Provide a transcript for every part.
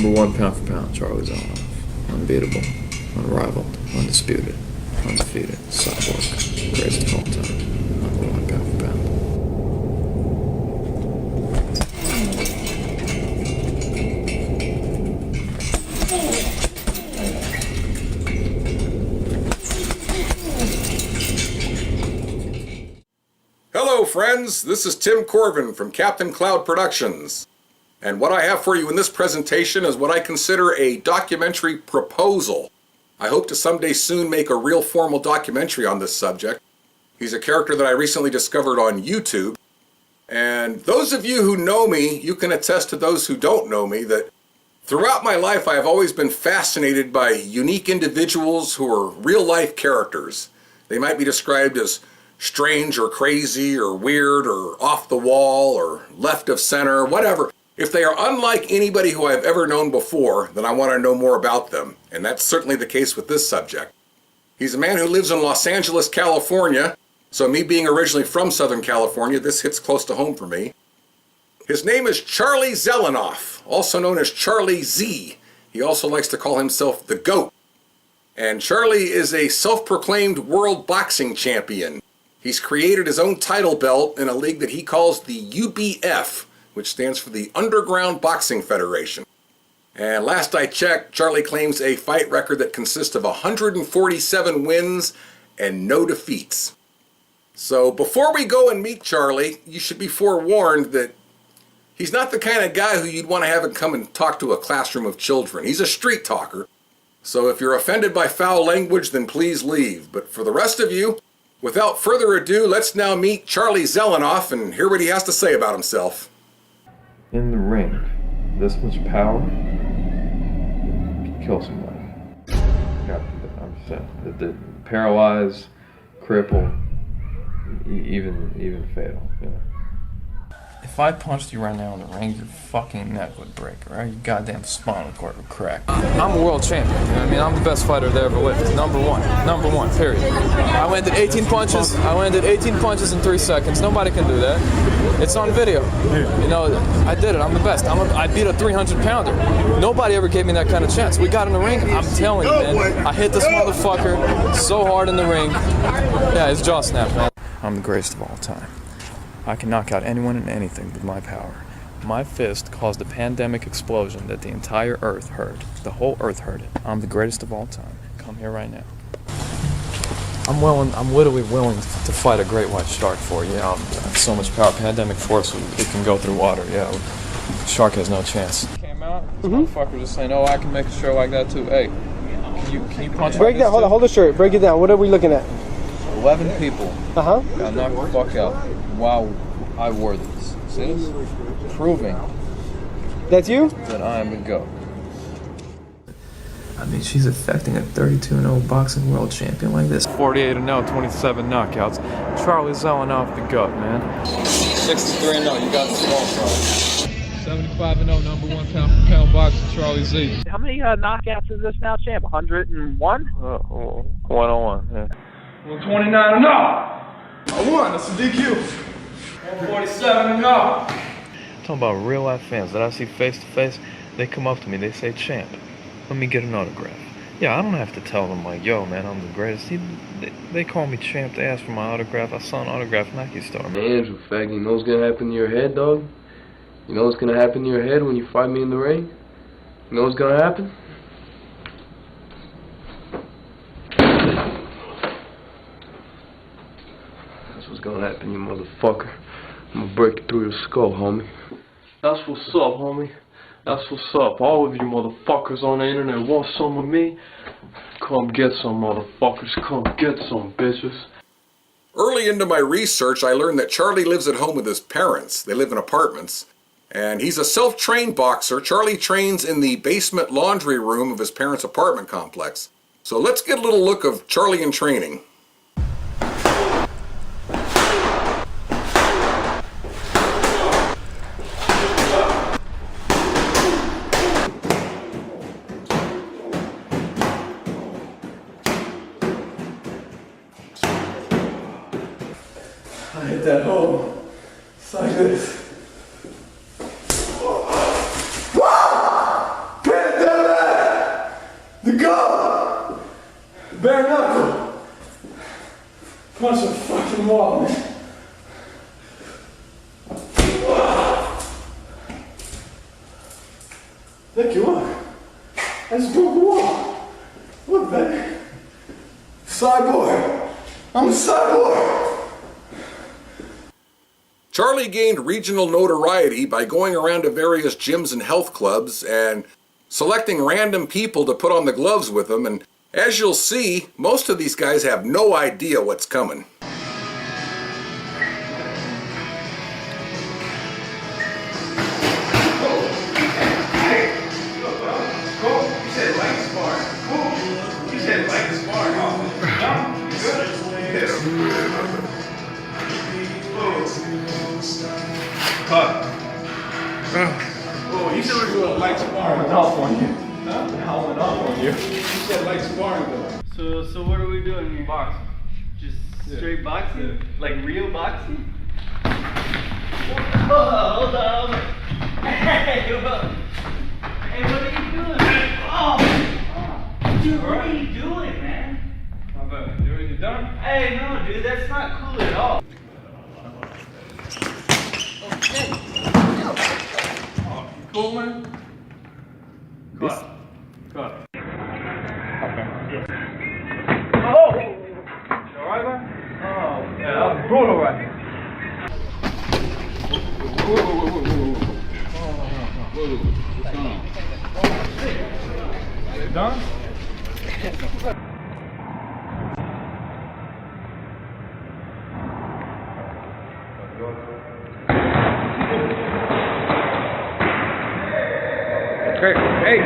Number one pound for pound, Charlie Zelenoff. Unbeatable, unrivaled, undisputed, undefeated, cyborg, greatest of all time. Number one pound for pound. Hello friends, this is Tim Corvin from Captain Cloud Productions. And what I have for you in this presentation is what I consider a documentary proposal. I hope to someday soon make a real formal documentary on this subject. He's a character that I recently discovered on YouTube. And those of you who know me, you can attest to those who don't know me that throughout my life I have always been fascinated by unique individuals who are real-life characters. They might be described as strange or crazy or weird or off the wall or left of center, whatever. If they are unlike anybody who I've ever known before, then I want to know more about them. And that's certainly the case with this subject. He's a man who lives in Los Angeles, California. So me being originally from Southern California, this hits close to home for me. His name is Charlie Zelenoff, also known as Charlie Z. He also likes to call himself the GOAT. And Charlie is a self-proclaimed world boxing champion. He's created his own title belt in a league that he calls the UBF, which stands for the Underground Boxing Federation. And last I checked, Charlie claims a fight record that consists of 147 wins and no defeats. So before we go and meet Charlie, you should be forewarned that he's not the kind of guy who you'd want to have him come and talk to a classroom of children. He's a street talker. So if you're offended by foul language, then please leave. But for the rest of you, without further ado, let's now meet Charlie Zelenoff and hear what he has to say about himself. In the ring, this much power can kill somebody. I'm saying, paralyze, cripple, even fatal. You know. If I punched you right now in the ring, your fucking neck would break, right? Your goddamn spinal cord would crack. I'm a world champion, you know what I mean? I'm the best fighter there ever lived. Number one, period. I landed 18 punches. I landed 18 punches in 3 seconds. Nobody can do that. It's on video. You know, I did it. I'm the best. I beat a 300-pounder. Nobody ever gave me that kind of chance. We got in the ring. I'm telling you, man. I hit this motherfucker so hard in the ring. Yeah, his jaw snapped, man. I'm the greatest of all time. I can knock out anyone and anything with my power. My fist caused a pandemic explosion that the entire earth heard. The whole earth heard it. I'm the greatest of all time. Come here right now. I'm literally willing to fight a great white shark for you. I have so much power. Pandemic force, it can go through water. Yeah, shark has no chance. Came out, this motherfucker just saying, oh, I can make a shirt like that too. Hey, can you punch Break that, hold the shirt, break it down. What are we looking at? 11 people got knocked the fuck out while I wore this. See this? Proving that's you? That I am the GOAT. I mean, she's affecting a 32-0 boxing world champion like this. 48-0, 27 knockouts. Charlie Zelenoff, the GOAT, man. 63-0, you got the small Charlie. 75-0, number one pound for pound boxer, Charlie Z. How many knockouts is this now, champ? 101? 101, yeah. 129 and 0. I won. That's a DQ. 147 and 0. Talking about real life fans that I see face to face, they come up to me, they say, champ, let me get an autograph. Yeah, I don't have to tell them like, yo man, I'm the greatest. They call me champ, they ask for my autograph. I saw an autograph Nike store. Man, Andrew, fag, you know what's gonna happen to your head, dog? You know what's gonna happen to your head when you fight me in the ring? You know what's gonna happen? What's gonna happen, you motherfucker? I'm gonna break it through your skull, homie. That's what's up, homie. That's what's up. All of you motherfuckers on the internet want some of me? Come get some, motherfuckers. Come get some, bitches. Early into my research, I learned that Charlie lives at home with his parents. They live in apartments. And he's a self-trained boxer. Charlie trains in the basement laundry room of his parents' apartment complex. So let's get a little look of Charlie in training. I hit that hole. It's like this. Bitch! Bare knuckle. Punch the fucking wall, man. Look, you look. I just broke the wall. Look, baby. Cyborg. I'm a cyborg. Charlie gained regional notoriety by going around to various gyms and health clubs and selecting random people to put on the gloves with him, and as you'll see, most of these guys have no idea what's coming. Oh, you said we're doing light sparring. Off on you. Huh? Howling off on you. You said light sparring though. So what are we doing in boxing? Just straight boxing? Yeah. Like real boxing? Oh, hold on. Hey, what are you doing? Oh, dude, what are you doing, man? How about you already done? Hey, no, dude, that's not cool at all. Cool, man? Cut. Cut. Okay. Oh! You alright, man? Oh, yeah, that was brutal right here. Whoa. What's going on? You done? Hey.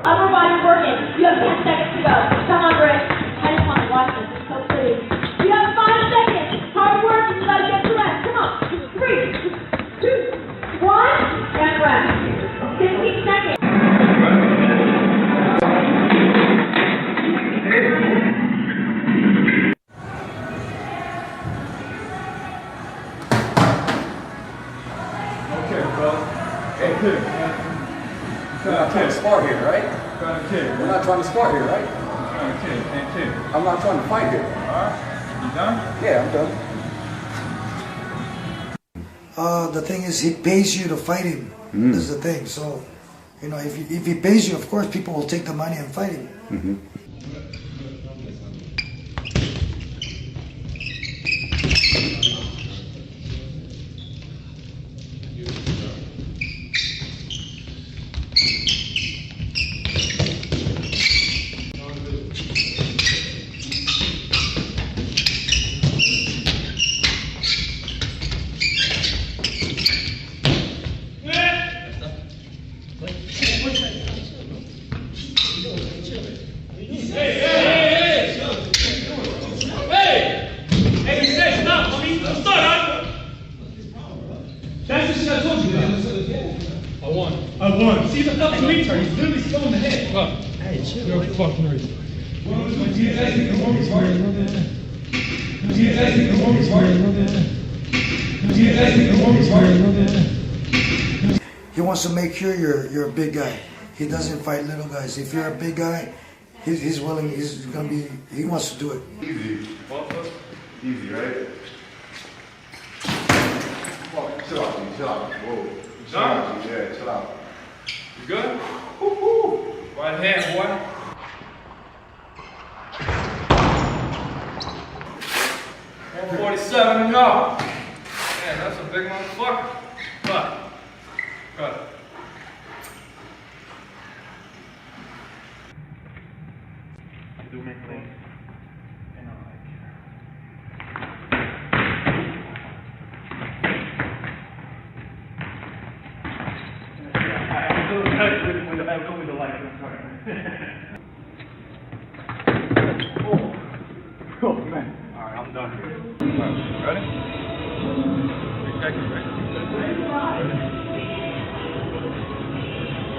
Upper body working. You have 10 seconds to go. Come on, Britt. I just want to watch this. It's so pretty. You have 5 seconds. Hard work. You gotta get to rest. Come on. 3, 2, 1. And rest. 15 seconds. Okay, bro. Hey, kid. We're not trying to spar here, right? We're not trying to spar here, right? I'm not trying to fight here. Alright. You done? Yeah, I'm done. The thing is, he pays you to fight him. That's the thing. So, you know, if he pays you, of course, people will take the money and fight him. I won. See the fucking retard. He's literally still in the head. Look. Hey, chill. You're a fucking retard. He wants to make sure you're a big guy. He doesn't fight little guys. If you're a big guy, he's willing. He's gonna be. He wants to do it. Easy. Easy, right? Chill out, dude. Chill out. Whoa. Chill out, dude. Yeah, chill out. You good? Woo-hoo. Right hand, boy. $147 and up. Man, that's a big motherfucker. Cut. Cut. Do make things. And I like I'll go with the light. Oh man. Alright, I'm done here. Right, ready? 3 seconds, right?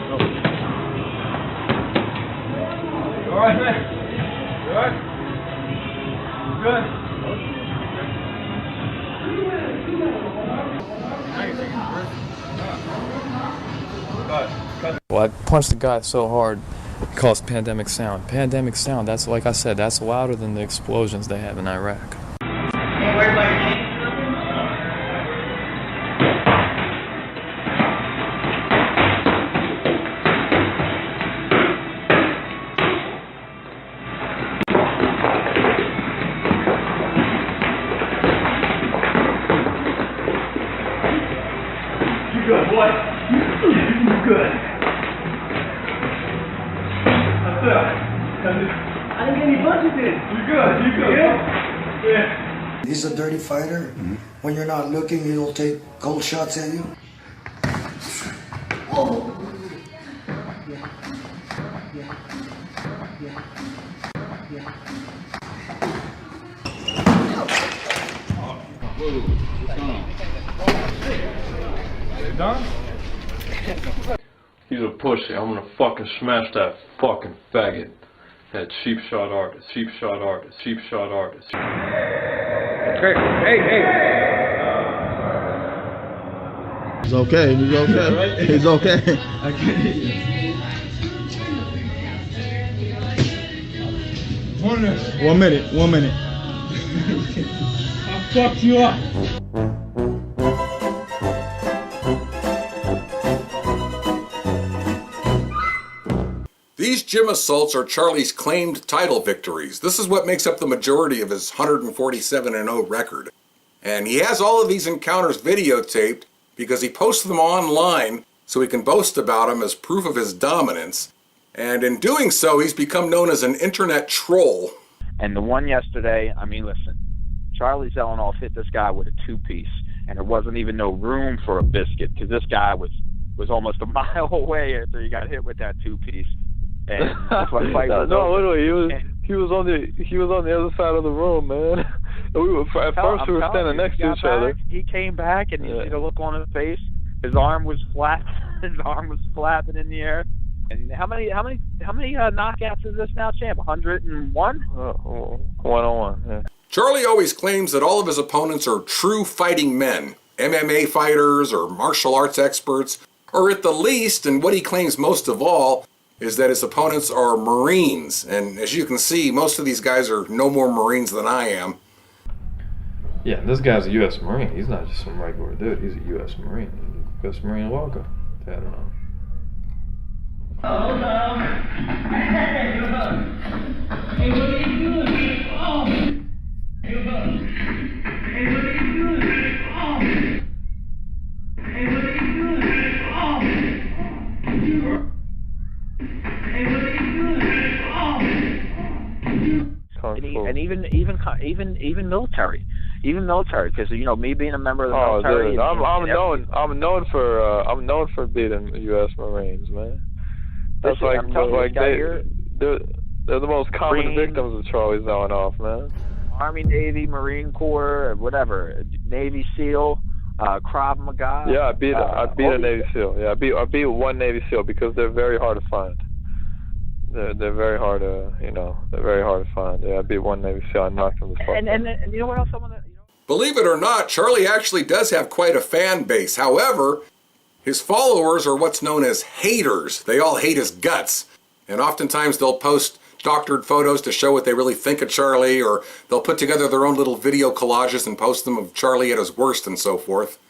Go. You alright, man? You alright? Good? Well, I punched the guy so hard, It calls pandemic sound. Pandemic sound, that's like I said, that's louder than the explosions they have in Iraq. Good boy. Good. That's it. I didn't get any punches in. You good. You good. Yeah. He's a dirty fighter. When you're not looking, he'll take cold shots at you. Whoa. Done? He's a pussy. I'm gonna fucking smash that fucking faggot. That cheap shot artist. Cheap shot artist. Cheap shot artist. Hey, hey. He's okay. He's okay. He's okay. I can't hear you. 1 minute. 1 minute. I'll fuck you up. These gym assaults are Charlie's claimed title victories. This is what makes up the majority of his 147-0 record. And he has all of these encounters videotaped because he posts them online so he can boast about them as proof of his dominance. And in doing so, he's become known as an internet troll. And the one yesterday, I mean, listen, Charlie Zelenoff hit this guy with a two-piece, and there wasn't even no room for a biscuit because this guy was almost a mile away after he got hit with that two-piece. And literally, he was on the other side of the room, man. And we were standing next to each other. He came back, and you see the look on his face. His arm was flat. His arm was flapping in the air. And how many knockouts is this now, champ? 101? 101. Yeah. Charlie always claims that all of his opponents are true fighting men, MMA fighters or martial arts experts, or at the least, and what he claims most of all, is that his opponents are Marines. And as you can see, most of these guys are no more Marines than I am. Yeah, this guy's a U.S. Marine. He's not just some regular dude. He's a U.S. Marine. U.S. Marine logo. I don't know. Oh, no. Hey, what are you doing? Oh. Hey, what are you doing? Oh. Hey, what are you doing? Oh. Hey, what are you doing? Oh. And even military, because me being a member of the military. Dude, I'm known for beating U.S. Marines, man. That's they're the most common victims of Charlie Zelenoff, man. Army, Navy, Marine Corps, whatever, Navy SEAL, Krav Maga. Yeah, I beat a Navy SEAL. Yeah, I beat one Navy SEAL because they're very hard to find. They're very hard to, they're very hard to find. Yeah, I beat one Navy SEAL. I knocked him the fuck out. And you know what else I want to... Believe it or not, Charlie actually does have quite a fan base. However, his followers are what's known as haters. They all hate his guts. And oftentimes they'll post doctored photos to show what they really think of Charlie, or they'll put together their own little video collages and post them of Charlie at his worst and so forth.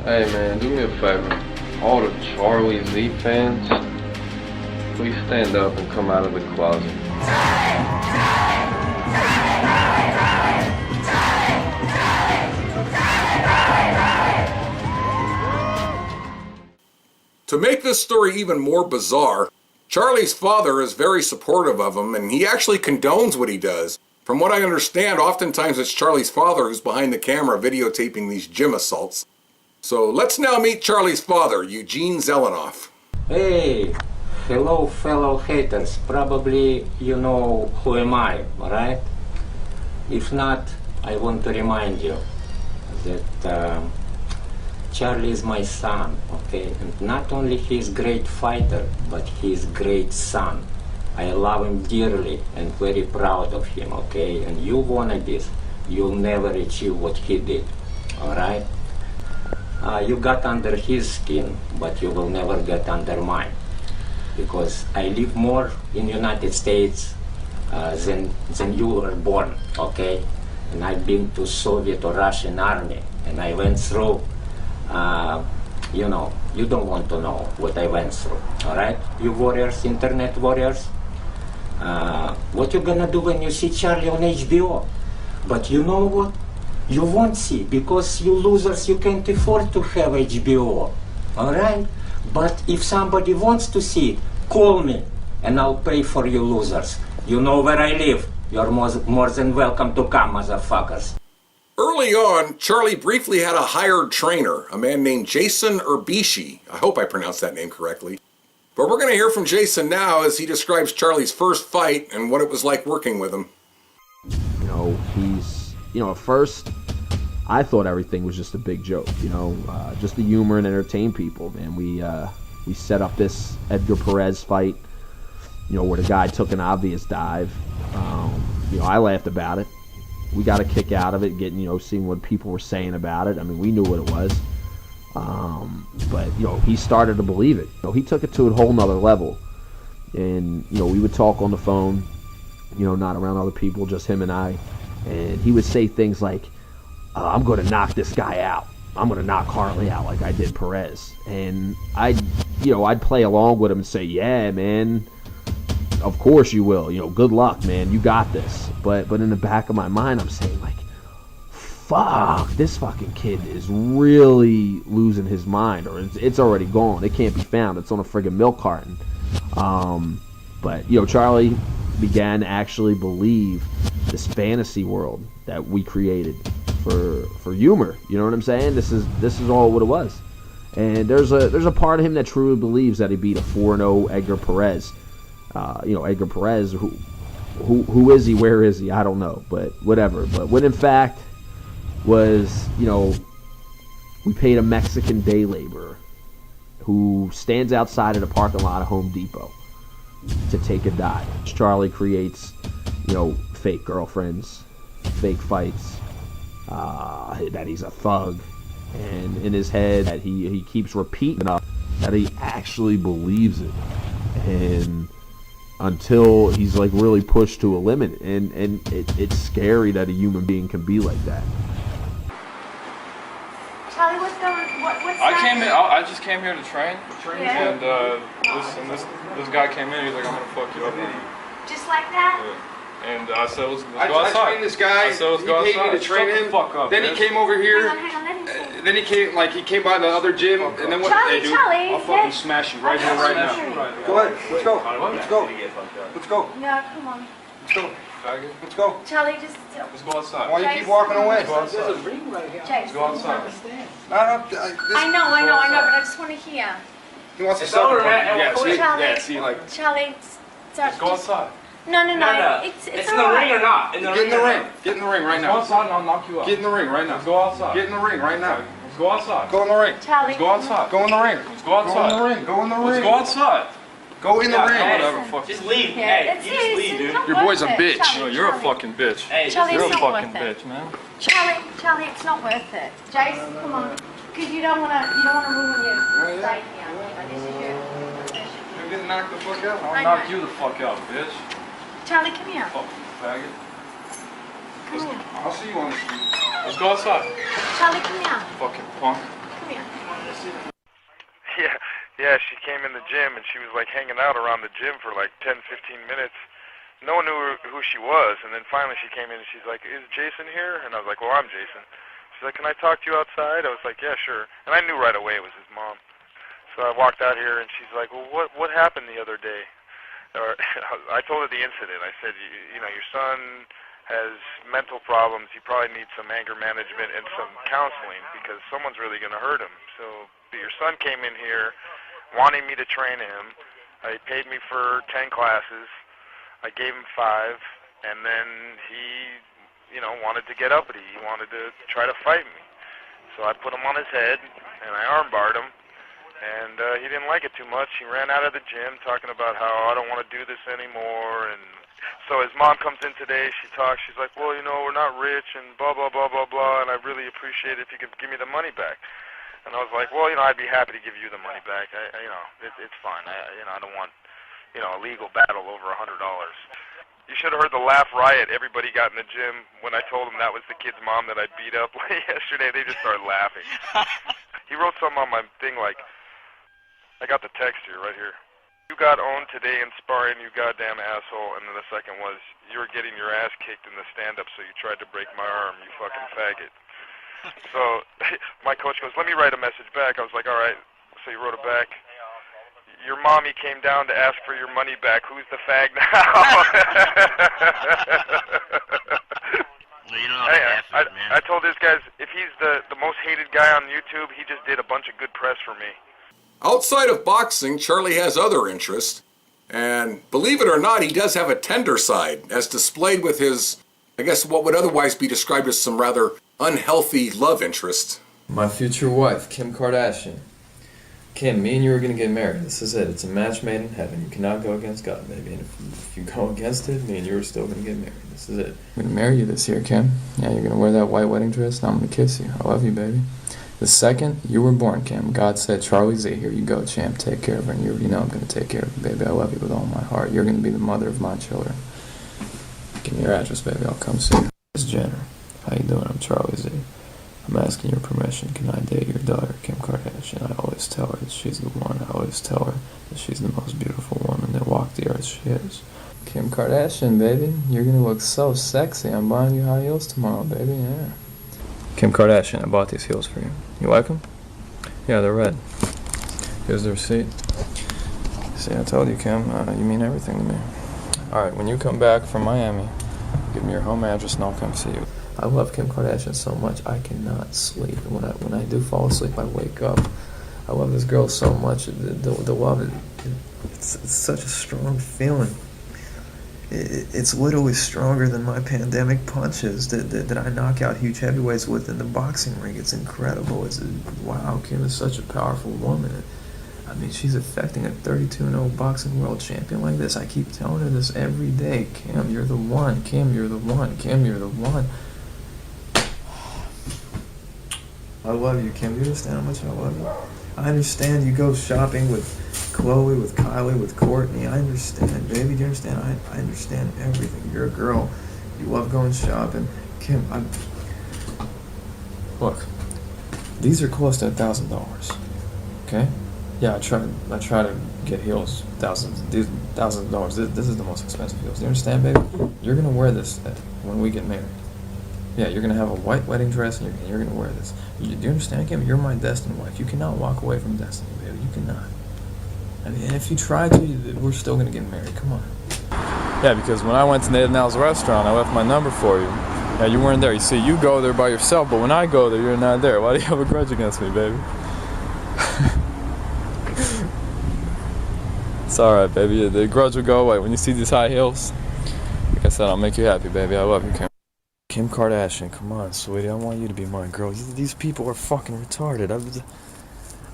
Hey man, do me a favor. All the Charlie Z fans, please stand up and come out of the closet. To make this story even more bizarre, Charlie's father is very supportive of him, and he actually condones what he does. From what I understand, oftentimes it's Charlie's father who's behind the camera videotaping these gym assaults. So let's now meet Charlie's father, Eugene Zelenoff. Hey, hello fellow haters. Probably you know who am I, right? If not, I want to remind you that Charlie is my son, okay? And not only he's great fighter, but he's great son. I love him dearly and very proud of him, okay? And you wannabes, you'll never achieve what he did, all right? You got under his skin, but you will never get under mine. Because I live more in United States than you were born, okay? And I've been to Soviet or Russian army, and I went through, you know, you don't want to know what I went through, all right? You warriors, internet warriors, what you gonna do when you see Charlie on HBO? But you know what? You won't see, because you losers, you can't afford to have HBO, all right? But if somebody wants to see, call me, and I'll pay for you losers. You know where I live. You're more than welcome to come, motherfuckers. Early on, Charlie briefly had a hired trainer, a man named Jason Urbishi. I hope I pronounced that name correctly. But we're going to hear from Jason now as he describes Charlie's first fight and what it was like working with him. You know, at first, I thought everything was just a big joke, just the humor and entertain people, man. We set up this Edgar Perez fight, where the guy took an obvious dive. I laughed about it. We got a kick out of it, seeing what people were saying about it. I mean, we knew what it was. But he started to believe it. He took it to a whole nother level. And, we would talk on the phone, not around other people, just him and I. And he would say things like, I'm going to knock this guy out. I'm going to knock Harley out like I did Perez. And I'd play along with him and say, yeah, man, of course you will. Good luck, man. You got this. But in the back of my mind, I'm saying, like, fuck, this fucking kid is really losing his mind, or it's already gone. It can't be found. It's on a friggin' milk carton. But Charlie began to actually believe this fantasy world that we created for humor. You know what I'm saying? This is all what it was. And there's a part of him that truly believes that he beat a 4-0 Edgar Perez. Edgar Perez, who is he? Where is he? I don't know, but whatever. But what in fact was, we paid a Mexican day laborer who stands outside of the parking lot of Home Depot to take a dive. Charlie creates, fake girlfriends, fake fights, that he's a thug, and in his head that he keeps repeating enough that he actually believes it, and until he's like really pushed to a limit, and it's scary that a human being can be like that. Charlie, what's going? What's I just came here to train. Yeah. And this guy came in. He's like, I'm gonna fuck you up. Just like that? Yeah. And I said, let's go I outside. trained this guy. I said, let's go he paid outside. me to train Shut him. the fuck up, then bitch. he came over here. Hang on, let him say. Then he came by the other gym. And then what Charlie, did they do? Charlie, I'll fucking smash you right here, right now. Go ahead. Let's go. Let's go. Let's go. No, come on. Let's go. Let's go. Charlie, just... Let's go outside. Why you keep walking away? Let's go outside. Jace, Let's go outside. I know, but I just want to hear. He wants to suck. Yeah, see? Charlie, Yeah, see, like... Charlie, Let's go outside. No. It's in the ring or not? Get in the ring. Get in the ring right now. Let's go outside and I'll knock you out. Get in the ring right now. Let's go outside. Get in the ring right now. Let's go outside. Go in the ring. Charlie. Let's go outside. Go in the ring. Let's go outside. Go in the ring. Go in the ring. Let's go outside. Go in the ring. Whatever, fuck. Just leave. Yeah, Hey, you just leave, dude. Your boy's a bitch. No, you're a fucking bitch. Hey, Charlie, You're a it's not fucking worth it. bitch, man. Charlie, it's not worth it. Jace, come on. Because you don't want to ruin your stay here. Like, this is your... You're getting knocked the fuck out. I'll knock you the fuck out, bitch. Charlie, come here. Fucking faggot. Come here. I'll see you on the street. Let's go outside. Charlie, come here. Fucking punk. Come here. Yeah, she came in the gym and she was like hanging out around the gym for like 10, 15 minutes. No one knew who she was, and then finally she came in and she's like, is Jason here? And I was like, well, I'm Jason. She's like, can I talk to you outside? I was like, yeah, sure. And I knew right away it was his mom. So I walked out here and she's like, well, what happened the other day? Or I told her the incident. I said, you know, your son has mental problems. He probably needs some anger management and some counseling because someone's really going to hurt him. So your son came in here wanting me to train him. He paid me for 10 classes. I gave him 5, and then he, wanted to get uppity. He wanted to try to fight me. So I put him on his head, and I armbarred him, and he didn't like it too much. He ran out of the gym talking about how I don't want to do this anymore, and so his mom comes in today, she talks, she's like, well, we're not rich, and blah, blah, blah, blah, blah, and I really appreciate it if you could give me the money back. And I was like, well, I'd be happy to give you the money back. It's fine. I don't want, a legal battle over $100. You should have heard the laugh riot everybody got in the gym when I told them that was the kid's mom that I beat up yesterday. They just started laughing. He wrote something on my thing like, I got the text here, right here. You got owned today in sparring, you goddamn asshole. And then the second was, you were getting your ass kicked in the stand-up, so you tried to break my arm, you fucking faggot. So my coach goes, let me write a message back. I was like, all right. So he wrote it back. Your mommy came down to ask for your money back. Who's the fag now? I told this guys, if he's the most hated guy on YouTube, he just did a bunch of good press for me. Outside of boxing, Charlie has other interests. And believe it or not, he does have a tender side, as displayed with his, I guess what would otherwise be described as some rather unhealthy love interest. My future wife, Kim Kardashian. Kim, me and you are going to get married. This is it. It's a match made in heaven. You cannot go against God, baby. And if you go against it, me and you are still going to get married. This is it. I'm going to marry you this year, Kim. Yeah, you're going to wear that white wedding dress, and I'm going to kiss you. I love you, baby. The second you were born, Kim, God said, Charlie Z, here you go, champ. Take care of her. And you already know I'm going to take care of you, baby. I love you with all my heart. You're going to be the mother of my children. Give me your address, baby. I'll come see you. Miss Jenner. How you doing? I'm Charlie Z. I'm asking your permission. Can I date your daughter, Kim Kardashian? I always tell her that she's the one. I always tell her that she's the most beautiful woman that walked the earth. She is. Kim Kardashian, baby. You're gonna look so sexy. I'm buying you high heels tomorrow, baby. Yeah. Kim Kardashian, I bought these heels for you. You like them? Yeah, they're red. Here's the receipt. See, I told you, Kim. You mean everything to me. Alright, when you come back from Miami, give me your home address and I'll come see you. I love Kim Kardashian so much I cannot sleep. And when I do fall asleep, I wake up. I love this girl so much. The love, it's such a strong feeling. It's literally stronger than my pandemic punches that I knock out huge heavyweights with in the boxing ring. It's incredible. Wow, Kim is such a powerful woman. I mean, she's affecting a 32-0 boxing world champion like this. I keep telling her this every day. Kim, you're the one. Kim, you're the one. Kim, you're the one. I love you, Kim. Do you understand how much I love you? I understand you go shopping with Chloe, with Kylie, with Courtney. I understand, baby. Do you understand? I understand everything. You're a girl. You love going shopping. Kim, look, these are close to $1,000. Okay? Yeah, I try to get heels, thousands of dollars. This is the most expensive heels. Do you understand, baby? You're gonna wear this when we get married. Yeah, you're gonna have a white wedding dress, and you're gonna wear this. Do you understand, Kim? You're my destined wife. You cannot walk away from destiny, baby. You cannot. I mean, if you try to, we're still gonna get married. Come on. Yeah, because when I went to Nathan Al's restaurant, I left my number for you. Yeah, you weren't there. You see, you go there by yourself, but when I go there, you're not there. Why do you have a grudge against me, baby? It's alright, baby. The grudge will go away when you see these high heels. Like I said, I'll make you happy, baby. I love you, Kim. Kim Kardashian, come on, sweetie. I want you to be my girl. These people are fucking retarded.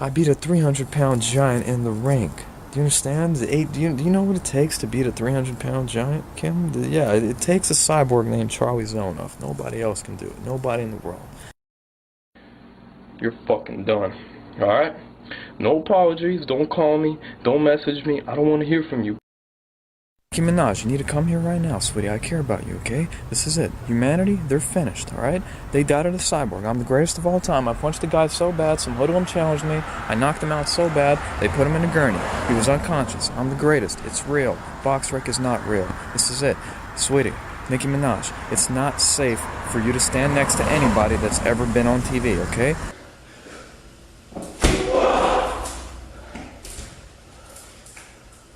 I beat a 300-pound giant in the rink. Do you understand? Do you know what it takes to beat a 300-pound giant, Kim? Yeah, it takes a cyborg named Charlie Zelenoff. Nobody else can do it. Nobody in the world. You're fucking done. Alright? No apologies. Don't call me. Don't message me. I don't want to hear from you. Nicki Minaj, you need to come here right now, sweetie. I care about you, okay? This is it. Humanity, they're finished, alright? They doubted a cyborg. I'm the greatest of all time. I punched the guy so bad, some hoodlum challenged me. I knocked him out so bad, they put him in a gurney. He was unconscious. I'm the greatest. It's real. BoxRec is not real. This is it. Sweetie, Nicki Minaj, it's not safe for you to stand next to anybody that's ever been on TV, okay?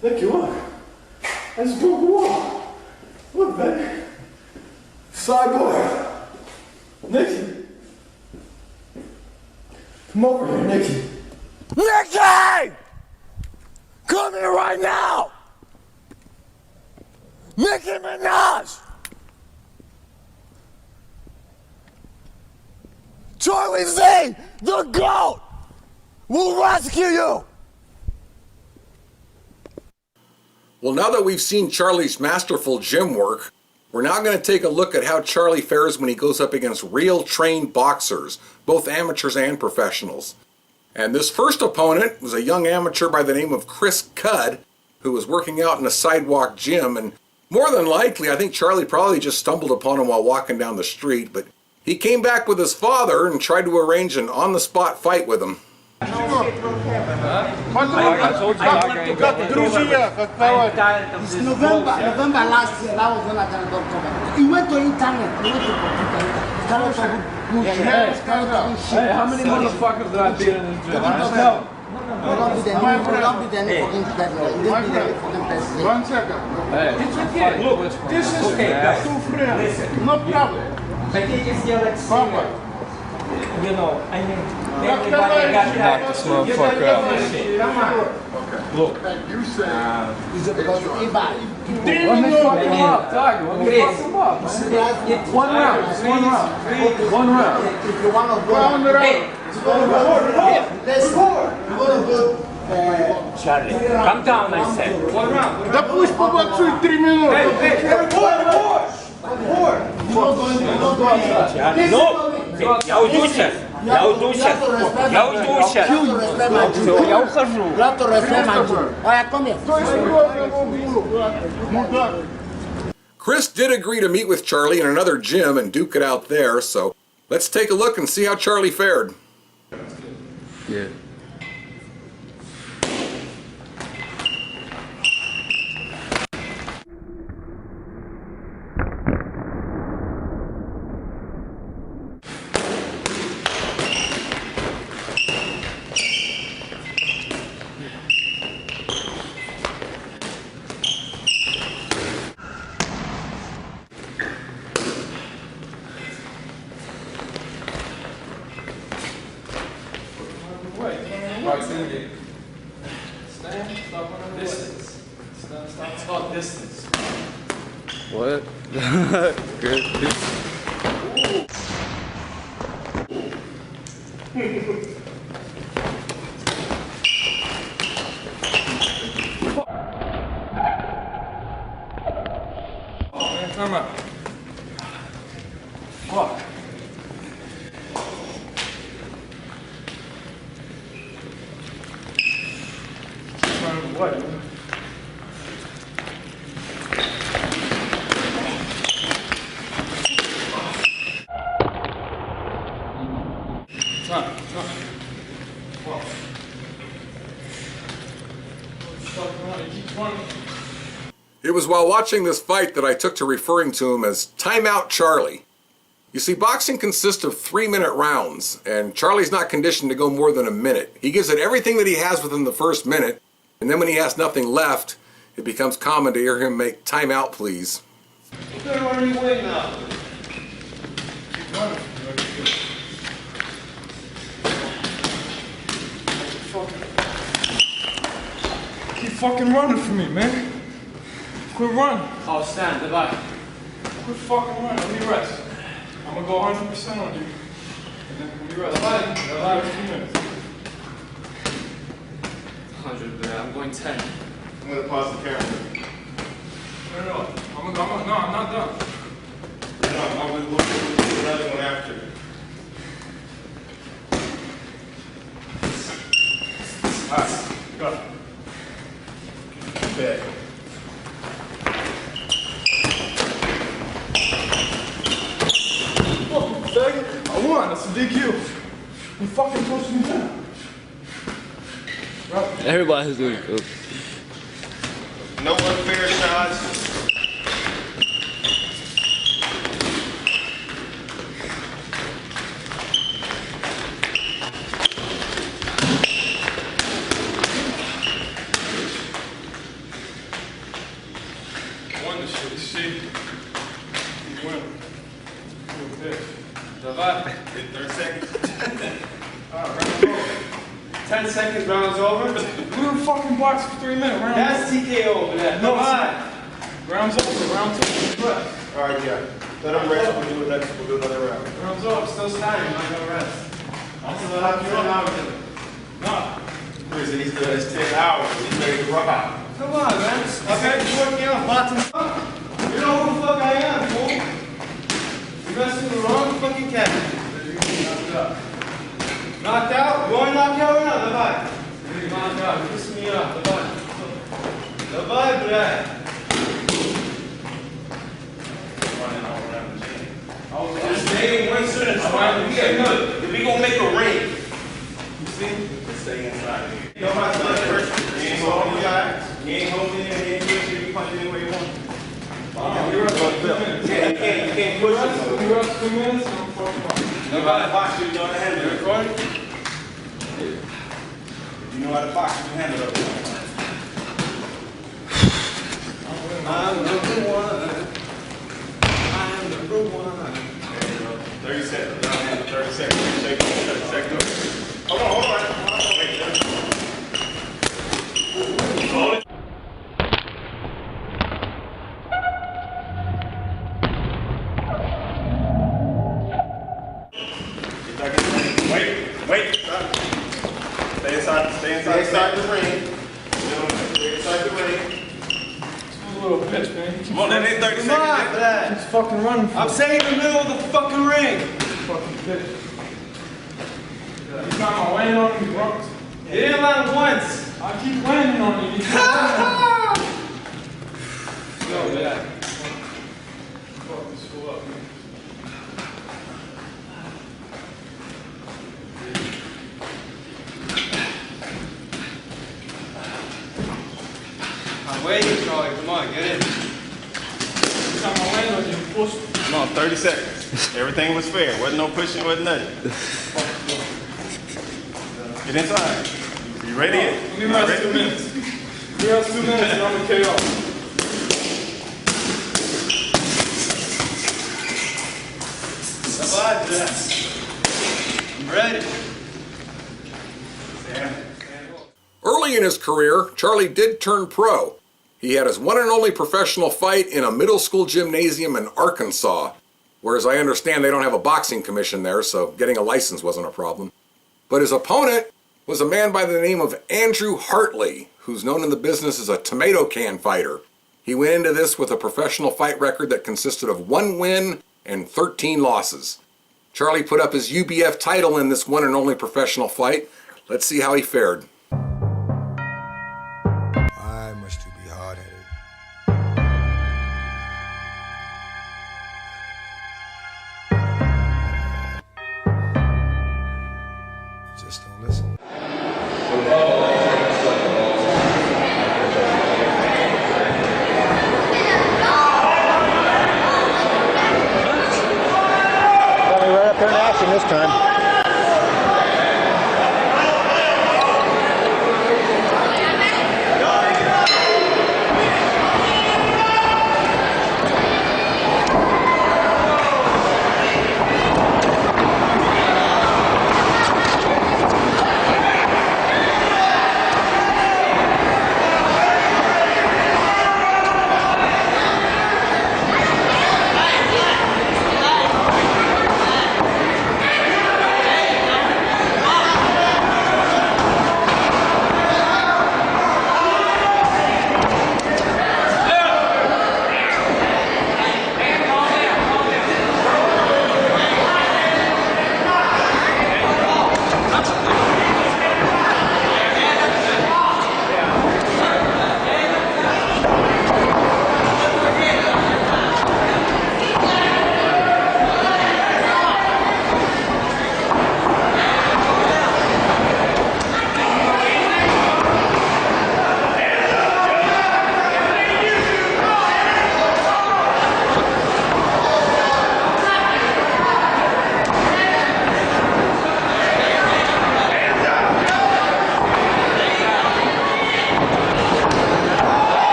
Nicky, look. Let's go walk. Look, baby. Cyborg. Nicky. Come over here, Nicky. Nicky! Come here right now! Nicki Minaj! Charlie Z, the GOAT, will rescue you! Well, now that we've seen Charlie's masterful gym work, we're now going to take a look at how Charlie fares when he goes up against real trained boxers, both amateurs and professionals. And this first opponent was a young amateur by the name of Chris Cudd, who was working out in a sidewalk gym, and more than likely, I think Charlie probably just stumbled upon him while walking down the street, but he came back with his father and tried to arrange an on-the-spot fight with him. It's November last year, I was when I got a He went to internet, he went to computer. Hey, how many motherfuckers did I beat in this gym? No. One second. Hey, it's okay. Look, this is okay. Two friends. No problem. You know, I mean, everybody got knock this motherfucker out. Okay. Look, you said he's about to eat. Let me fuck him up, Tiger. Let me fuck him up. It's one round. It's one round. One round. If you want to go, let's go. Charlie, come down, I said. One round. Да пусть побоксует 3 минуты. Я уйду сейчас. Я уйду сейчас. Я уйду сейчас. Я ухожу. Chris did agree to meet with Charlie in another gym and duke it out there, so let's take a look and see how Charlie fared. Yeah. Proximity. Stand, stop on the distance. Stand, stop, it's called distance. What? Good. Oh man, time out. Fuck. What? Time. Whoa. It was while watching this fight that I took to referring to him as Timeout Charlie. You see, boxing consists of 3-minute rounds, and Charlie's not conditioned to go more than a minute. He gives it everything that he has within the first minute, and then when he has nothing left, it becomes common to hear him make "time out, please." Keep running away now. Keep fucking running for me, man. Quit running. Oh, stand, divide. Quit fucking running. Let me rest. I'm gonna go 100% on you. And then let me rest. Divide. 2 minutes. 100, man. I'm going 10. I'm gonna pause the camera. No, I'm not done. No, we'll do another one after. Alright, go. Bet. I won. That's a DQ. You fucking pushed me down. Right. Everybody's doing good. No unfair shots. Won this shit. See? You win. You a bitch. Davai. 30 seconds. Alright, round's over. 10 seconds, round's over. We were fucking boxing for 3 minutes. That's TKO over there. No, Davai. round's over. Round 2. Rest. All right, yeah. Let them rest. We'll do it next. We'll do another round. Round's over. Still standing. I'm not gonna rest. I'm still happy right now with him. Nah. Listen, he's doing his 10 hours. He's ready to rock out. Come on, man. Okay, you working out boxing. You know who the fuck I am, fool. You messing with the wrong fucking cat. Knocked out? You want to knock out or not? Ага, ты смея, давай. Давай, блядь. If we gonna make a ring, you see? Let's stay inside here. You know how to do it first? You ain't holding your eyes. You ain't holding it. You ain't pushing it. You punch it any way you want. Yeah, you can't push it. You run 2 minutes? You know how to box, you know how to handle it. Recording? If you know how to box, you can handle it. I'm number one. I'm number one. 30 seconds. 30 seconds. Shake it. 30 seconds. Hold on. Wait. Hold it. Wait. Stop. Stay inside the ring. Stay inside the ring. Little bitch, man. Come on, that ain't 30 seconds. Come on, Dad. He's fucking running for I'm saying in the middle of the fucking ring. fucking bitch. You got my weight on me, bro. You didn't land once. I keep landing on you. Yo, Dad. Fuck this fool up, man. I'm waiting, Charlie. Come on, get in. You got my weight on you, push. Come on, 30 seconds. Everything was fair. Wasn't no pushing, wasn't nothing. Get inside. You ready? Give me rest 2 minutes. Give me rest 2 minutes and I'm gonna KO. Survive that. I'm ready. Early in his career, Charlie did turn pro. He had his one and only professional fight in a middle school gymnasium in Arkansas, where, as I understand, they don't have a boxing commission there, so getting a license wasn't a problem. But his opponent was a man by the name of Andrew Hartley, who's known in the business as a tomato can fighter. He went into this with a professional fight record that consisted of 1 win and 13 losses. Charlie put up his UBF title in this one and only professional fight. Let's see how he fared. I must to be hard-headed. Just don't listen. Got me right up there in action this time.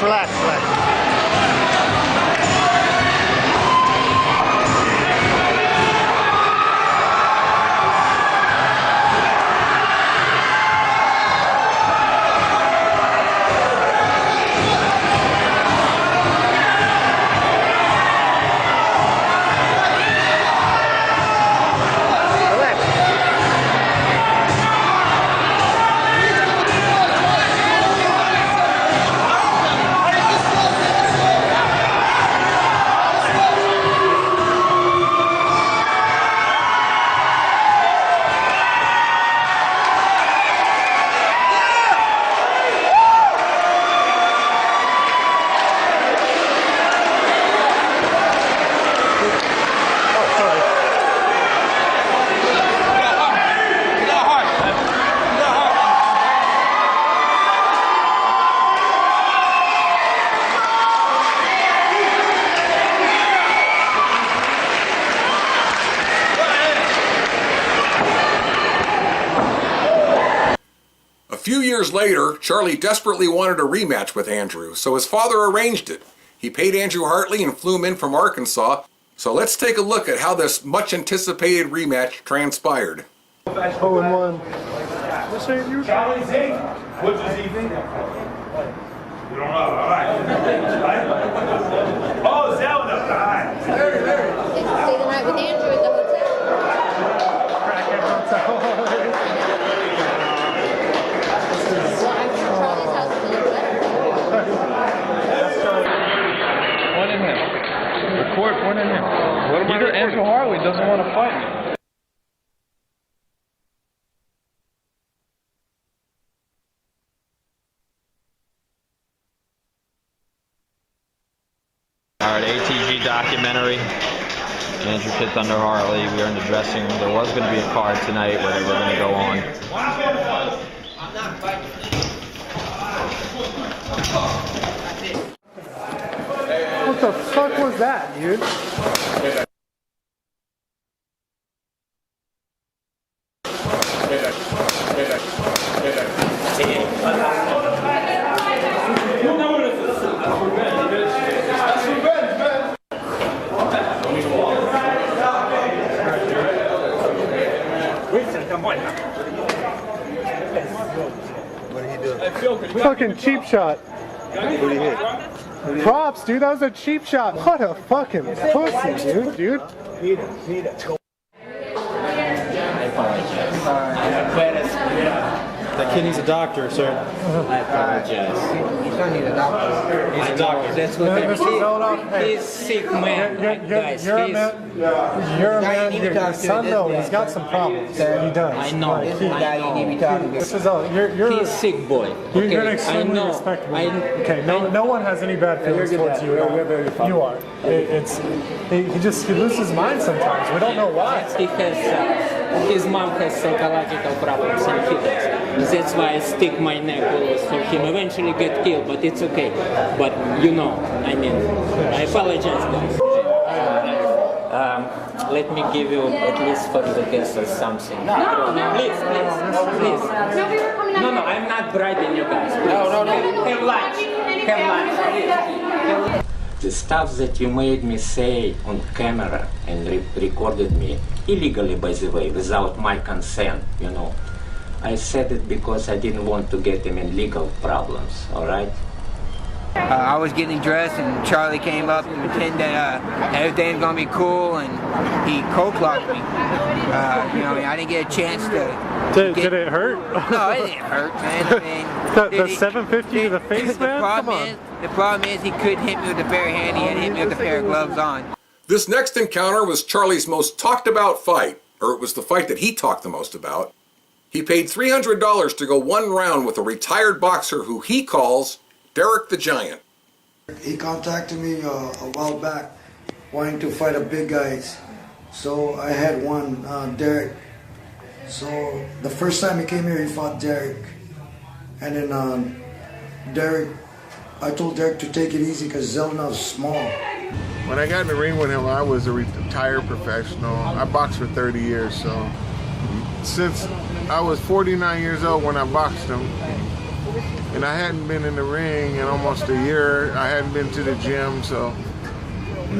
relax, relax. A few years later, Charlie desperately wanted a rematch with Andrew, so his father arranged it. He paid Andrew Hartley and flew him in from Arkansas. So let's take a look at how this much-anticipated rematch transpired. 0-1. What's saying you? Charlie Z. What does he think? We don't know. All right. Oh, Zelenoff. All right. Very. Stay the night with Andrew at the hotel. Crackhead hotel. Charlie's house is a little better. Point at him. Record, point at him. Either Andrew Hartley doesn't want to fight me. All right, ATG documentary. Andrew Kid Thunder Hartley. We are in the dressing room. There was going to be a card tonight where they were going to go on. What the fuck was that, dude? What did he do? Fucking cheap shot. What did he hit? Props, dude. That was a cheap shot. What a fucking pussy, dude. That kid needs a doctor, sir. I apologize. He's not need a doctor. He's a doctor. That's what Mr. Zelenoff, hey. He's sick man. Guys, You're a please. man. You're a man. Your son, though, he's got some problems. He does. I know. Like, This is guy you need to be talking to. This is you're He's sick boy. You're an Okay, extremely I know. respectable. Okay, no one has any bad feelings towards you. You are. He loses his mind sometimes. We don't know why. That's because his mom has psychological problems and he does. That's why I stick my neck always for him. Eventually get killed, but it's okay. But I mean, I apologize, guys. Let me give you at least for the guesses something. Please. No, I'm not bribing you guys. Please. No. Have lunch. Please. The stuff that you made me say on camera and recorded me illegally, by the way, without my consent, I said it because I didn't want to get him in legal problems, all right? I was getting dressed and Charlie came up and pretended that everything's gonna be cool, and he coke-locked me. I didn't get a chance to... Did it hurt? No, it didn't hurt, man. The 750 to the face, man? The problem is he couldn't hit me with a bare hand. He had to hit me with a pair of gloves on. This next encounter was Charlie's most talked about fight, or it was the fight that he talked the most about. He paid $300 to go one round with a retired boxer who he calls Derek the Giant. He contacted me a while back wanting to fight a big guys. So I had one, Derek. So the first time he came here, he fought Derek. And then I told Derek to take it easy because Zelenoff's small. When I got in the ring with him, I was a retired professional. I boxed for 30 years, so since I was 49 years old when I boxed him, And I hadn't been in the ring in almost a year. I hadn't been to the gym, so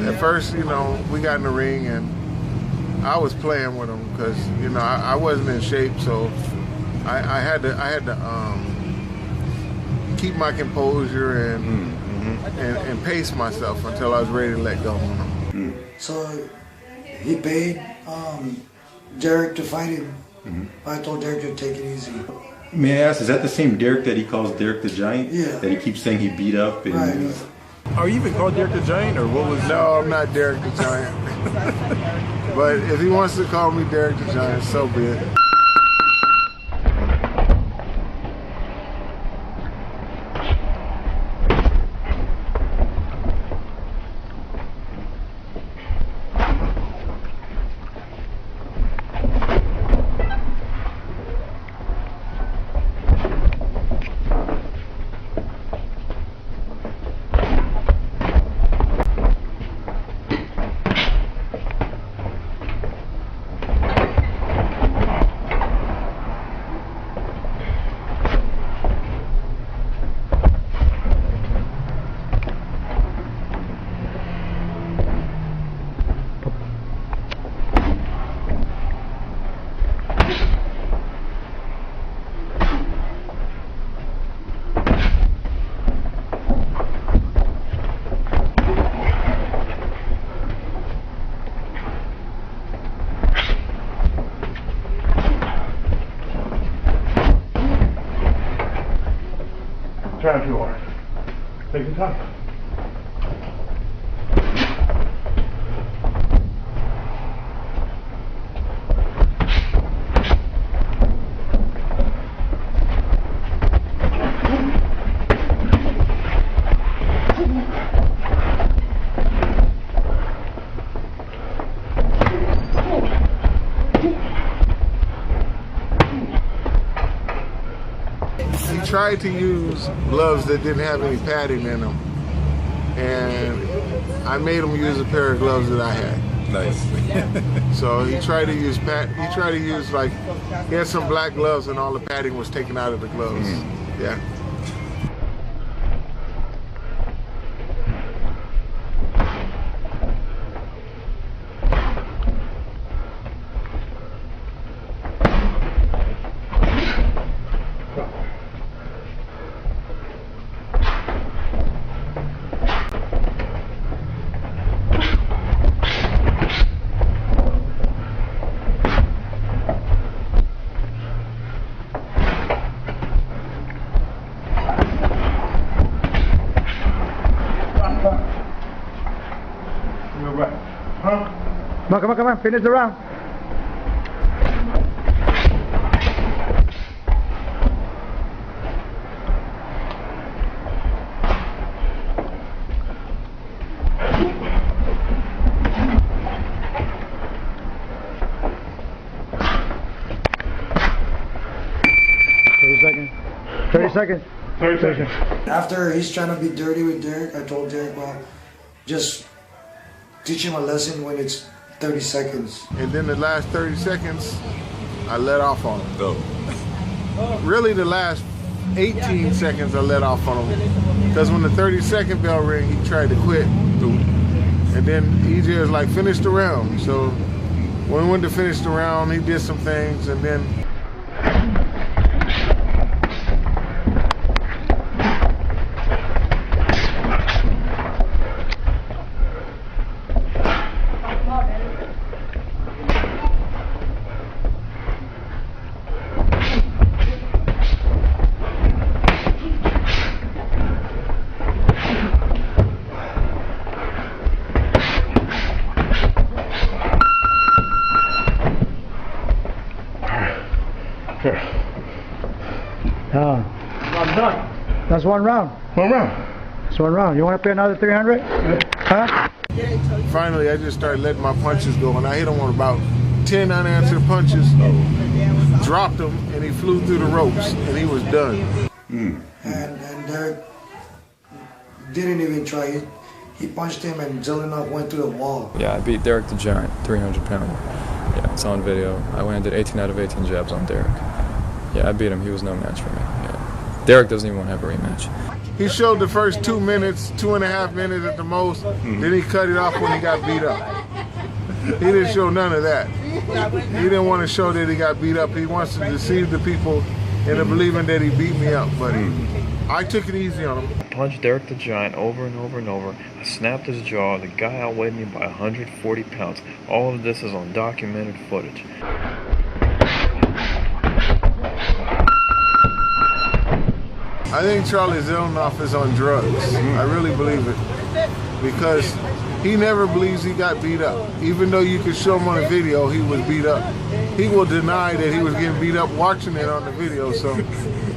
at first, you know, we got in the ring and I was playing with him because, you know, I wasn't in shape, so I had to keep my composure and pace myself until I was ready to let go. So he paid Derek to fight him. I told Derek to take it easy. May I ask, is that the same Derek that he calls Derek the Giant? Yeah. That he keeps saying he beat up? And Right. Are you even called Derek the Giant, or what was? No, I'm not Derek the Giant. But if he wants to call me Derek the Giant, so be it. Trying too hard. Take your time. He tried to use gloves that didn't have any padding in them, and I made him use a pair of gloves that I had. Nice. So he tried to use like, he had some black gloves and all the padding was taken out of the gloves. Yeah. Come on, finish the round. Thirty seconds. After he's trying to be dirty with Derek, I told Derek, well, just teach him a lesson when it's 30 seconds. And then the last 30 seconds, I let off on him. Really the last 18 seconds I let off on him. Because when the 30-second bell rang, he tried to quit. And then EJ was like, finish the round. So when we went to finish the round, he did some things, and then I'm done. That's one round. That's one round. You want to pay another 300? Huh? finally I just started letting my punches go, and I hit him on about 10 unanswered punches, dropped him, and he flew through the ropes, and he was done. And Derek didn't even try. He punched him, and Zelenoff went through the wall. Yeah, I beat Derek the Giant, 300 pound. Yeah, it's on video. I landed 18 out of 18 jabs on Derek. Yeah, I beat him. He was no match for me. Yeah. Derek doesn't even want to have a rematch. He showed the first 2 minutes, 2.5 minutes at the most. Then he cut it off when he got beat up. He didn't show none of that. He didn't want to show that he got beat up. He wants to deceive the people into believing that he beat me up. But I took it easy on him. I punched Derek the Giant over and over and over. I snapped his jaw. The guy outweighed me by 140 pounds. All of this is on documented footage. I think Charlie Zelenoff is on drugs. I really believe it. Because he never believes he got beat up. Even though you could show him on the video he was beat up. He will deny that he was getting beat up watching it on the video. So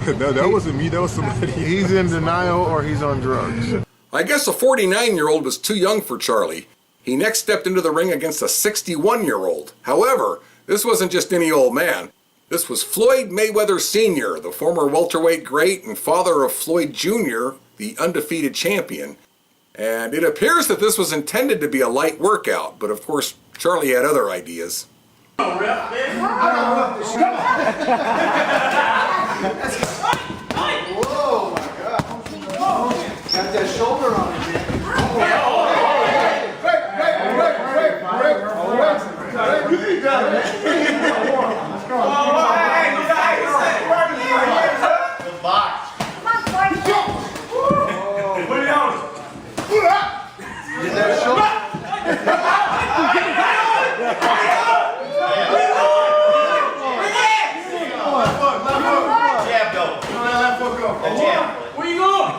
No, that wasn't me, that was somebody. He's in denial or he's on drugs. I guess a 49-year-old was too young for Charlie. He next stepped into the ring against a 61-year-old. However, this wasn't just any old man. This was Floyd Mayweather Sr., the former welterweight great and father of Floyd Jr., the undefeated champion. And it appears that this was intended to be a light workout, but of course, Charlie had other ideas. Whoa, my God. Got that shoulder on it, man. Where you going?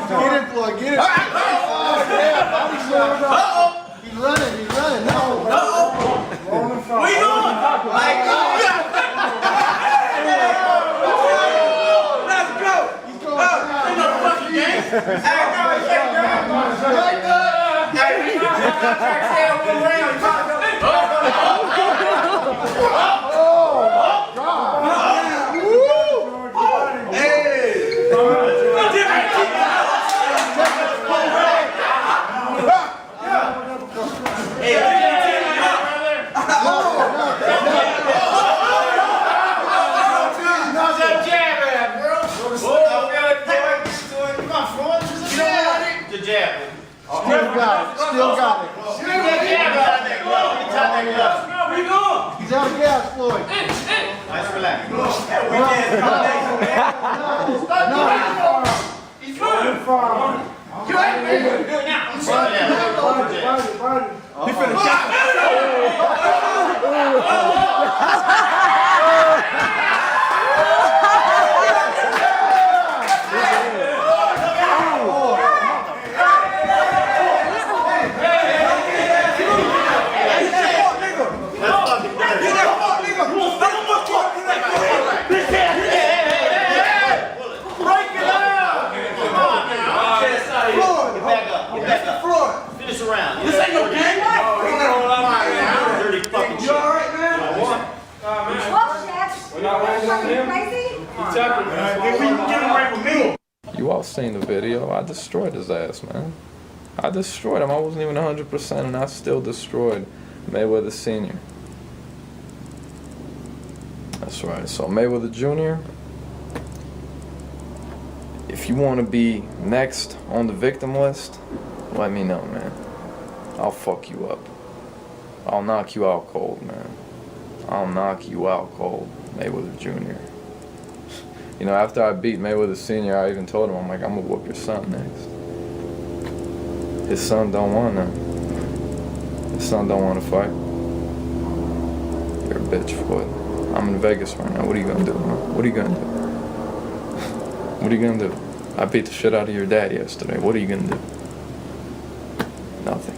Get it, Floyd, get it. He's running, no. Where you going? Let's go. He's going ain't no fucking game. Still got it. He's out of gas, Floyd. Nice, relax. He's running far. You ain't good now. He finna shot. This ain't no game. Dirty fucking shit. You alright, man? We're not waiting on him. You all seen the video. I destroyed his ass, man. I destroyed him. I wasn't even 100% and I still destroyed Mayweather Sr. That's right. So Mayweather Jr., if you want to be next on the victim list, let me know, man. I'll fuck you up. I'll knock you out cold, man. I'll knock you out cold, Mayweather Jr. You know, after I beat Mayweather Sr., I even told him, I'm like, I'm gonna whoop your son next. His son don't want to. His son don't want to fight. You're a bitch, Floyd. I'm in Vegas right now. What are you gonna do, huh? What are you gonna do? What are you gonna do? I beat the shit out of your dad yesterday. What are you gonna do? Nothing.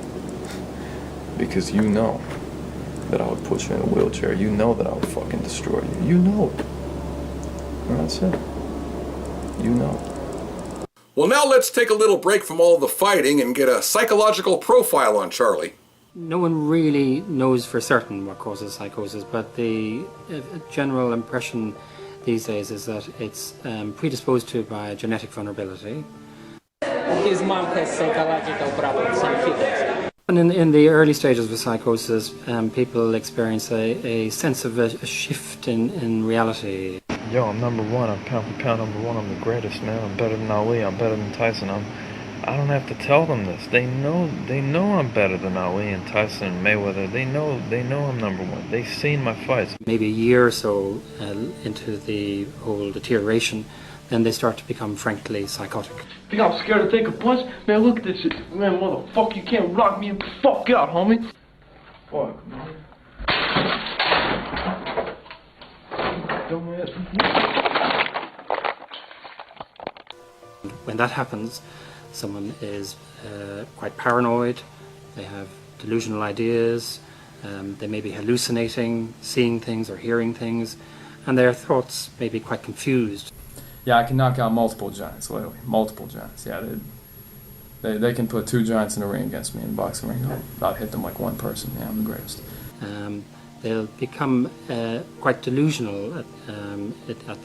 Because you know that I would put you in a wheelchair. You know that I would fucking destroy you. You know it. And that's it. You know it. Well, now let's take a little break from all the fighting and get a psychological profile on Charlie. No one really knows for certain what causes psychosis, but the general impression these days is that it's predisposed to by genetic vulnerability. His mom has psychological problems and he does. And in the early stages of psychosis, people experience a sense of a shift in reality. Yo, I'm number one. I'm pound for pound number one. I'm the greatest, man. I'm better than Ali. I'm better than Tyson. I don't have to tell them this. They know I'm better than Ali and Tyson and Mayweather. They know I'm number one. They've seen my fights. Maybe a year or so into the whole deterioration, then they start to become frankly psychotic. Think I'm scared to take a punch? Man, look at this shit. Man, motherfucker, you can't knock me the fuck out, homie. Fuck, man. Dumbass. When that happens, someone is quite paranoid, they have delusional ideas, they may be hallucinating, seeing things or hearing things, and their thoughts may be quite confused. Yeah, I can knock out multiple giants, literally. Multiple giants. Yeah, they can put 2 giants in a ring against me in the boxing ring. I'll hit them like one person. Yeah, I'm the greatest. They'll become quite delusional at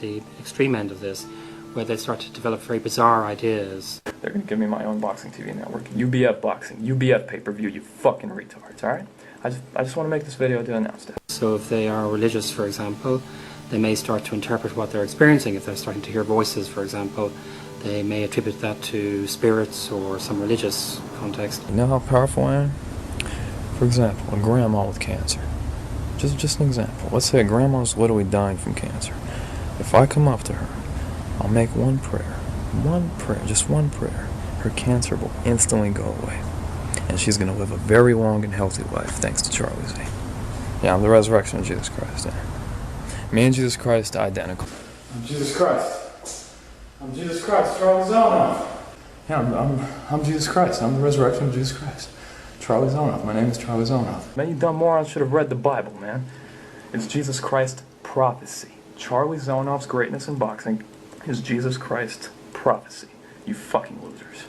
the extreme end of this, where they start to develop very bizarre ideas. They're going to give me my own boxing TV network. UBF Boxing, UBF pay-per-view, you fucking retards, alright? I just want to make this video to announce that. So if they are religious, for example, they may start to interpret what they're experiencing. If they're starting to hear voices, for example, they may attribute that to spirits or some religious context. You know how powerful I am? For example, a grandma with cancer. Just an example. Let's say a grandma's literally dying from cancer. If I come up to her, I'll make one prayer, just one prayer. Her cancer will instantly go away. And she's going to live a very long and healthy life thanks to Charlie Z. Yeah, I'm the resurrection of Jesus Christ. Yeah. Me and Jesus Christ, identical. I'm Jesus Christ. I'm Jesus Christ, Charlie Zelenoff. Yeah, I'm Jesus Christ. I'm the resurrection of Jesus Christ. Charlie Zelenoff. My name is Charlie Zelenoff. Man, you dumb moron should have read the Bible, man. It's Jesus Christ prophecy. Charlie Zelenoff's greatness in boxing is Jesus Christ prophecy. You fucking losers.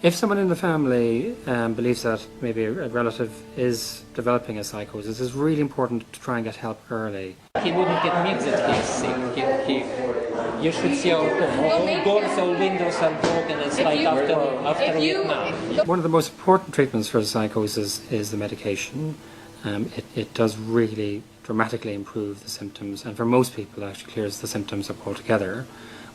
If someone in the family believes that maybe a relative is developing a psychosis, it's really important to try and get help early. He wouldn't admit that he's sick. You should see our home. All doors, all windows are broken. It's like after Vietnam. One of the most important treatments for psychosis is the medication. It does really dramatically improve the symptoms, and for most people actually clears the symptoms up altogether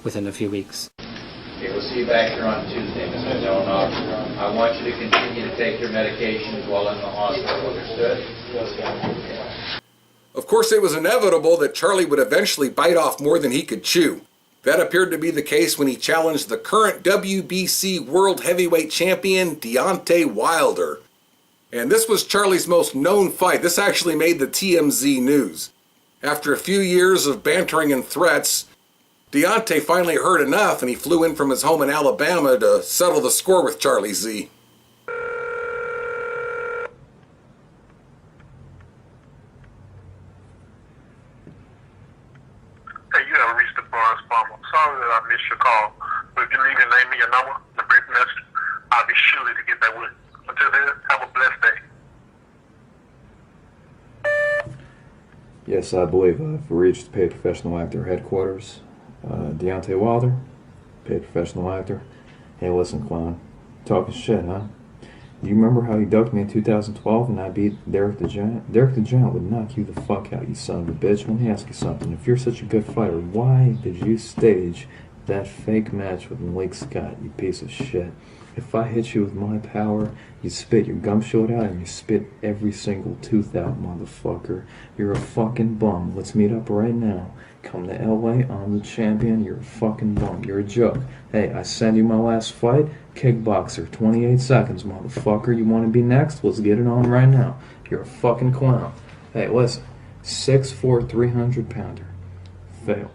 within a few weeks. Okay, we'll see you back here on Tuesday, Mr. Zelenoff. I want you to continue to take your medications while in the hospital, understood? Of course, it was inevitable that Charlie would eventually bite off more than he could chew. That appeared to be the case when he challenged the current WBC World Heavyweight Champion, Deontay Wilder. And this was Charlie's most known fight. This actually made the TMZ news. After a few years of bantering and threats, Deontay finally heard enough and he flew in from his home in Alabama to settle the score with Charlie Z. Hey, you have reached the Barnes Farm. I'm sorry that I missed your call, but if you leave your name and your number, the brief message, I'll be sure to get that with you. Until then, have a blessed day. Yes, I believe I've reached paid professional actor headquarters. Deontay Wilder, paid professional actor. Hey, listen, clown. Talking shit, huh? Do you remember how you ducked me in 2012 and I beat Derek the Giant? Derek the Giant would knock you the fuck out, you son of a bitch. Let me ask you something. If you're such a good fighter, why did you stage that fake match with Malik Scott, you piece of shit? If I hit you with my power, you spit your gum shield out and you spit every single tooth out, motherfucker. You're a fucking bum. Let's meet up right now. Come to LA, I'm the champion, you're a fucking bum. You're a joke. Hey, I send you my last fight, kickboxer, 28 seconds, motherfucker. You want to be next? Let's get it on right now. You're a fucking clown. Hey, listen, 6'4", 300-pounder. Failed.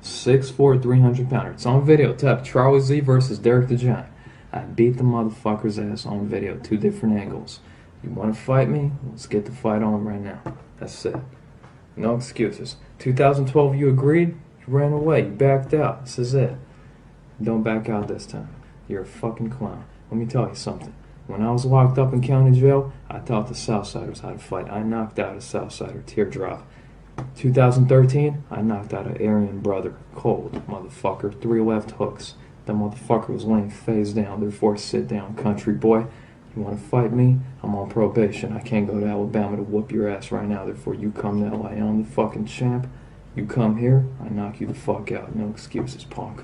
6'4", 300-pounder. It's on video. Type Charlie Z versus Derek the Giant. I beat the motherfucker's ass on video, 2 different angles. You want to fight me? Let's get the fight on right now. That's it. No excuses. 2012, you agreed? You ran away. You backed out. This is it. Don't back out this time. You're a fucking clown. Let me tell you something. When I was locked up in county jail, I taught the Southsiders how to fight. I knocked out a Southsider, teardrop. 2013, I knocked out an Aryan brother, cold, motherfucker, 3 left hooks. That motherfucker was laying face down, therefore sit down, country boy. You want to fight me? I'm on probation. I can't go to Alabama to whoop your ass right now, therefore you come to LA. I'm the fucking champ. You come here, I knock you the fuck out. No excuses, punk.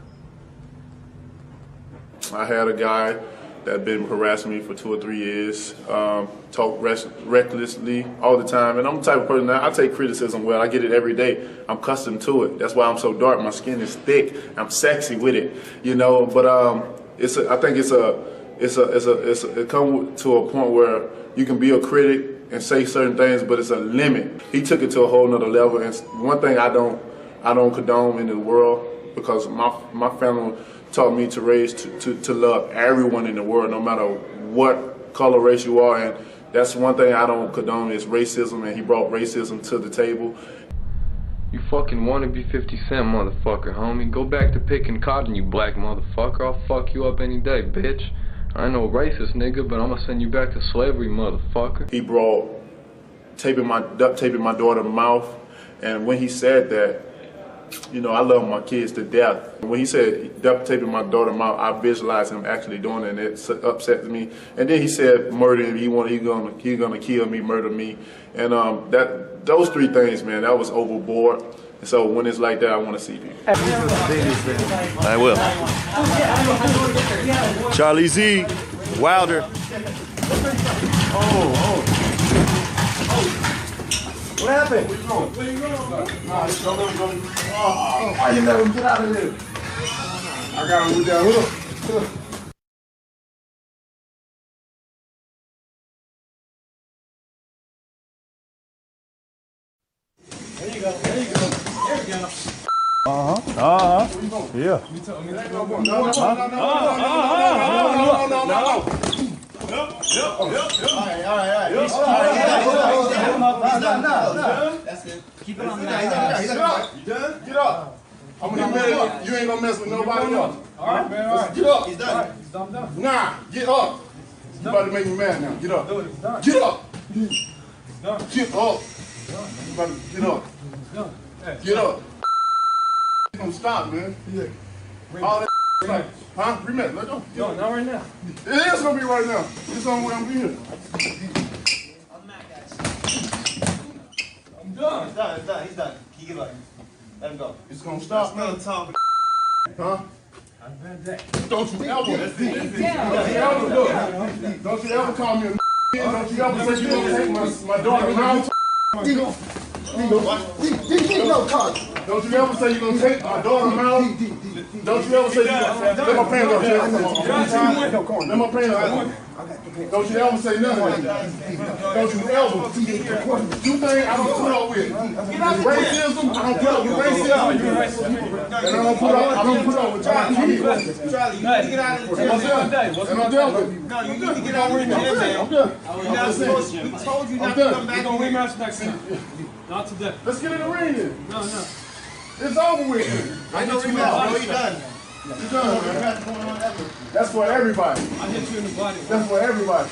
I had a guy that been harassing me for 2 or 3 years, talk recklessly all the time, and I'm the type of person that I take criticism well. I get it every day. I'm accustomed to it. That's why I'm so dark. My skin is thick. I'm sexy with it, you know. But I think it comes to a point where you can be a critic and say certain things, but it's a limit. He took it to a whole nother level, and one thing I don't condone in the world, because my family taught me to raise to love everyone in the world, no matter what color, race you are, and that's one thing I don't condone is racism, and he brought racism to the table. You fucking wanna be 50 Cent, motherfucker, homie. Go back to picking cotton, you black motherfucker. I'll fuck you up any day, bitch. I ain't no racist nigga, but I'ma send you back to slavery, motherfucker. He brought duct taping my daughter's mouth, and when he said that, you know, I love my kids to death. When he said duct taping my daughter's mouth, I visualized him actually doing it, and it upset me. And then he said murder him. He gonna kill me, murder me, and those 3 things, man, that was overboard. And so when it's like that, I want to see people. I will. Charlie Z, Wilder. What happened? Where you going? Why you let him get out of there? I got him with that hook. There you go. There you go. There we go. Yeah. That's it. Keep it on the Get up. I'm gonna get up. You ain't gonna mess with nobody else. All right, man. All right. Get up. He's done. He's done. Nah, get up. You about to make me mad now. Get up. Get up. Get up. You about to get up. Get up. You gonna stop, man. All that like, huh? Rematch. Let's go. No, not right now. It is gonna be right now. It's on where I'm here. I'm done. He's done. He's done. He's done. He give up. Let him go. It's gonna stop, man. Huh? Don't you ever, don't you ever call me a don't you ever say you gonna take my daughter around. Don't you ever say you're gonna take my daughter around. Don't you ever say let my pants up, Chad. Let my pants up. Don't you ever say nothing like that. Don't you ever. You think I don't put up with racism? I don't put up with racism. And I don't put up with Charlie, you need to get out of the gym. And I'm done with you. No, you need to get out of the gym, man. I'm done. You're not supposed to. We told you not to come back. We're gonna rematch next time. Not today. Let's get in the ring then. No. It's over with. I know rematch. No, you're done. You're done, man. That's for everybody. I hit you in the body. That's for everybody.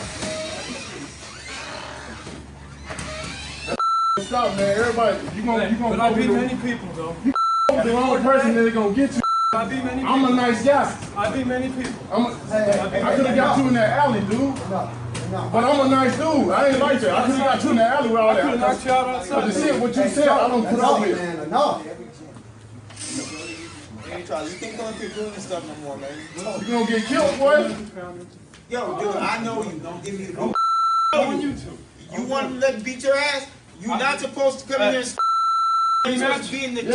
Stop, man. Everybody, you gonna But I beat many people, though. You the only person that's gonna get you. I beat many people. I'm a nice guy. I beat many people. I could have got you in that alley, dude. But I'm a nice dude. I ain't like that. I could have got you in that alley with all that. I could have knocked you out outside. But the shit, what you said, I don't put up with. Hey, Charlie, you can't come up here doing this stuff no more, man. You gonna get killed, boy. Yo, dude, I know you. Don't give me the boot. You want to let me beat your ass? You're not supposed to come in here and you're supposed to be in the gym.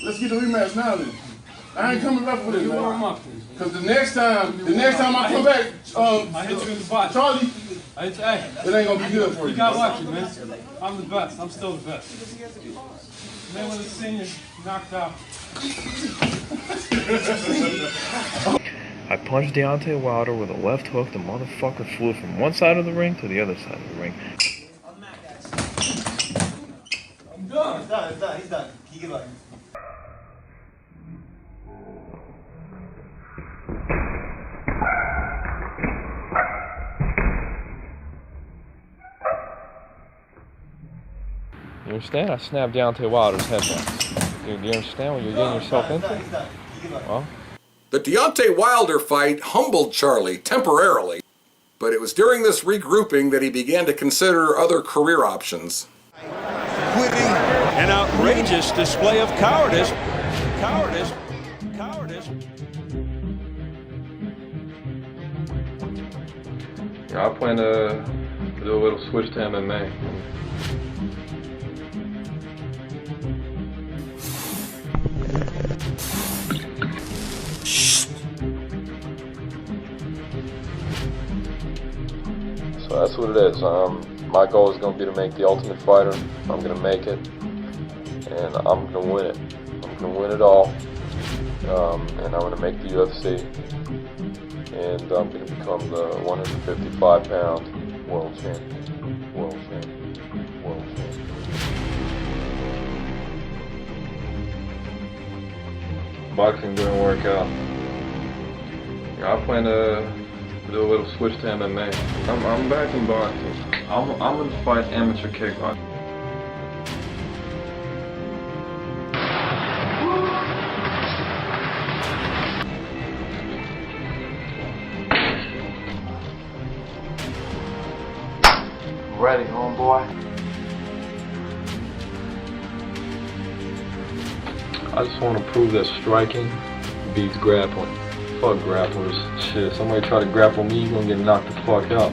Let's get the rematch now then. I ain't coming back with it, man. Because the next time I come back, I hit you in the body. Charlie, I hit you, hey. It ain't gonna be good for you. You got lucky, man. I'm the best. I'm still the best. Man with a senior knocked out. I punched Deontay Wilder with a left hook. The motherfucker flew from one side of the ring to the other side of the ring. I'm done. He's done. He's done. He give up. You understand? I snapped Deontay Wilder's head back. Do you understand what you're getting yourself into? Well, The Deontay Wilder fight humbled Charlie temporarily, but it was during this regrouping that he began to consider other career options. An outrageous display of cowardice. Cowardice. Cowardice. Yeah, I plan to do a little switch to MMA. So that's what it is. My goal is going to be to make The Ultimate Fighter. I'm going to make it, and I'm going to win it. I'm going to win it all, and I'm going to make the UFC, and I'm going to become the 155-pound world champion. World champion. World champion. Boxing didn't work out. Yeah, I plan to do a little switch to MMA. I'm back in boxing. I'm gonna fight amateur kickboxing. Ready, homeboy. I just want to prove that striking beats grappling. Fuck grapplers. Shit, somebody try to grapple me, you gonna get knocked the fuck out.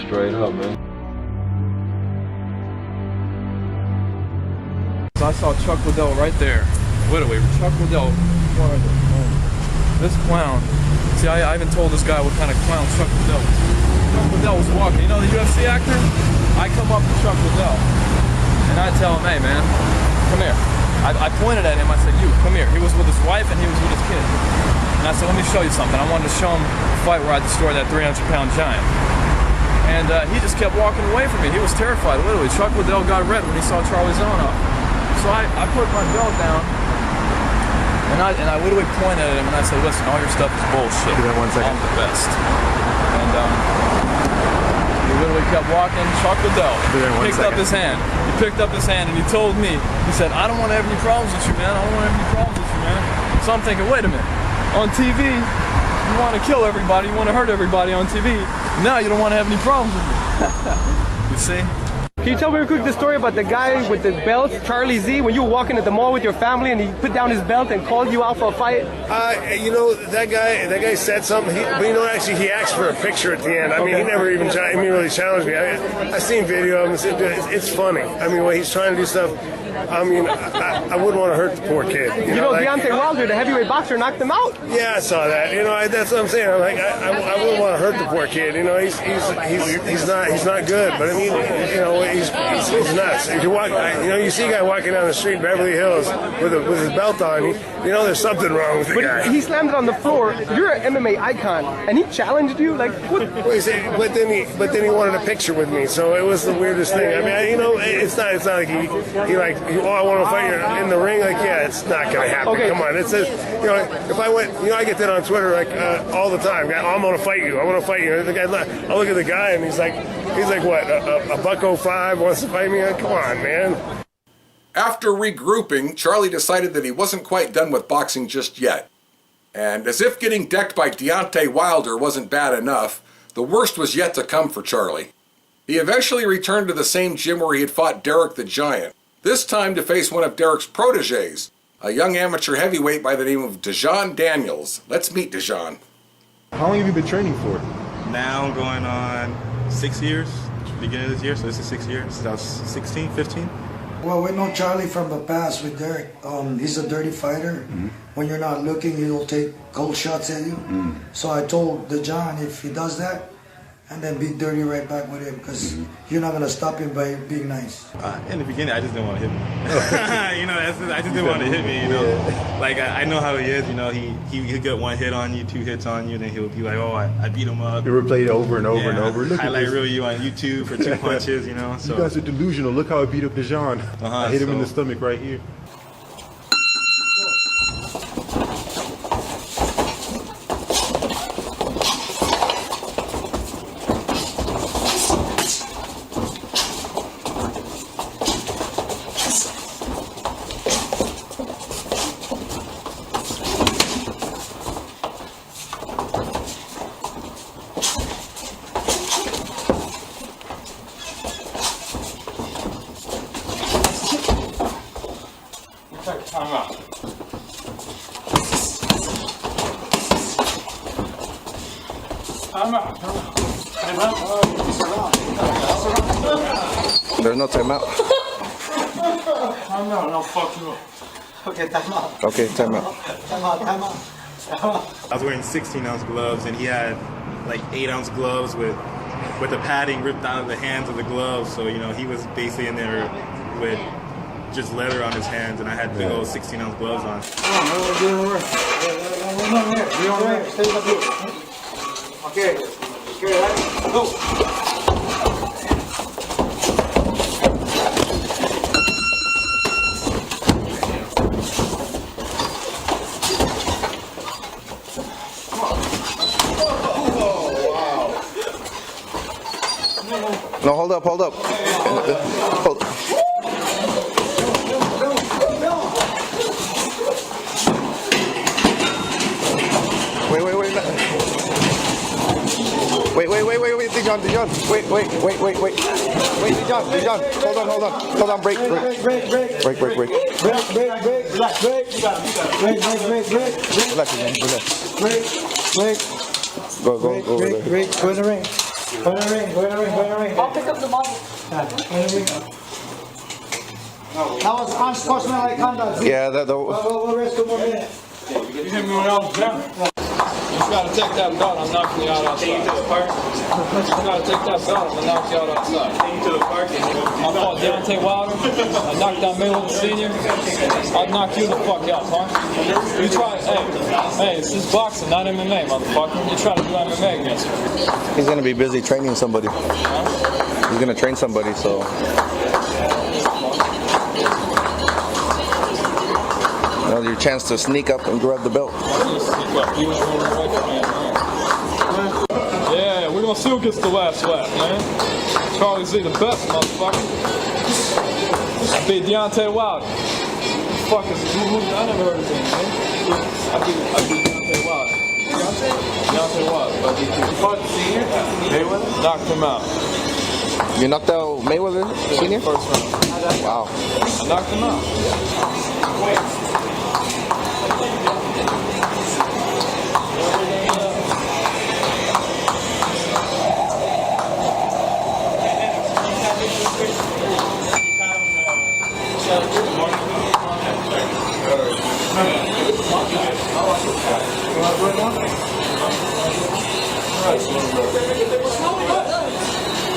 Straight up, man. I saw Chuck Liddell right there. Literally, Chuck Liddell. This clown. See, I even told this guy what kind of clown Chuck Liddell was. Chuck Liddell was walking. You know the UFC actor? I come up to Chuck Liddell, and I tell him, hey man, come here. I pointed at him, I said, you, come here. He was with his wife and he was with his kid. And I said, let me show you something. I wanted to show him a fight where I destroyed that 300-pound giant. And he just kept walking away from me. He was terrified, literally. Chuck Liddell got red when he saw Charlie Zelenoff. So I put my belt down, and I literally pointed at him and I said, listen, all your stuff is bullshit. Give that 1 second. I'm the best. And he literally kept walking. Chuck Liddell picked up his hand. He picked up his hand and he told me, he said, I don't want to have any problems with you, man. I don't want to have any problems with you, man. So I'm thinking, wait a minute. On TV, you want to kill everybody, you want to hurt everybody on TV. Now you don't want to have any problems with me. You see? Can you tell me real quick the story about the guy with the belt, Charlie Z, when you were walking at the mall with your family and he put down his belt and called you out for a fight? You know, that guy said something, but you know, actually he asked for a picture at the end. I mean, he never even really challenged me. I seen video of him and said, it's funny. I mean, when he's trying to do stuff, I mean, I wouldn't want to hurt the poor kid. You know, like, Deontay Wilder, the heavyweight boxer, knocked him out. Yeah, I saw that. You know, that's what I'm saying. I'm like, I wouldn't want to hurt the poor kid. You know, he's not good, but I mean, you know, he's nuts. If you walk, you know, you see a guy walking down the street, Beverly Hills, with his belt on. You know, there's something wrong with the guy. But he slammed it on the floor. You're an MMA icon, and he challenged you. Like, what? But then he wanted a picture with me, so it was the weirdest thing. I mean, you know, it's not like he like, oh, I want to fight you in the ring. Like, yeah, it's not gonna happen. Okay. Come on, it says, you know, if I went, you know, I get that on Twitter like all the time. I'm gonna fight you. I want to fight you. The guy, I look at the guy and he's like what, a $105 wants to fight me? Like, come on, man. After regrouping, Charlie decided that he wasn't quite done with boxing just yet. And as if getting decked by Deontay Wilder wasn't bad enough, the worst was yet to come for Charlie. He eventually returned to the same gym where he had fought Derek the Giant, this time to face one of Derek's proteges, a young amateur heavyweight by the name of Dejan Daniels. Let's meet Dejan. How long have you been training for? Now going on 6 years, beginning of this year, so this is 6 years, since I was 16, 15. Well, we know Charlie from the past with Derek. He's a dirty fighter. Mm-hmm. When you're not looking, he'll take cold shots at you. Mm-hmm. So I told Dejan if he does that, and then be dirty right back with him, because you're not going to stop him by being nice. In the beginning, I just didn't want to hit him. You know, I just didn't want to hit me, you know. Yeah. Like, I know how he is, you know, he'll get one hit on you, 2 hits on you, then he'll be like, oh, I beat him up. You replay it over and over and over. Look highlight reel you on YouTube for 2 punches, you know. So. You guys are delusional. Look how I beat up Dejan. I hit him in the stomach right here. Timeout. There's no timeout. Timeout, and I'll fuck you up. Okay, time out. Okay, timeout. Time out, time out. I was wearing 16-ounce gloves, and he had like 8-ounce gloves with the padding ripped out of the hands of the gloves. So you know he was basically in there with just leather on his hands, and I had big old 16-ounce gloves on. Okay, ready? Go. No, hold up. Hold. Wait, Dijon. Wait, Dijon. Hold on, break. Relax again, relax. Break. Go over there. Break. Go in the ring. Go in the ring. I'll pick up the ball. That was unsportsmanlike conduct. Yeah, We'll rest 2 more minutes. You hit me when I was down. You gotta take that belt, I'm knocking you out outside. Take you to the park. You gotta take that belt, I'm gonna knock you out outside. Take you to the park. I fought Deontay Wilder. I knocked out Mayweather Sr. I'd knock you the fuck out, huh? You try, hey, this is boxing, not MMA, motherfucker. You try to do MMA against me. He's gonna be busy training somebody. He's gonna train somebody, so. Now your chance to sneak up and grab the belt. Yeah, we're gonna see who gets the last lap, man. Charlie Z, the best, motherfucker. I beat Deontay Wilder. Fuck is I never heard of him, man. I beat Deontay Wilder. Deontay Wilder. You fought the senior? Mayweather? Knocked him out. You knocked out Mayweather Senior? First round. Wow. I knocked him out.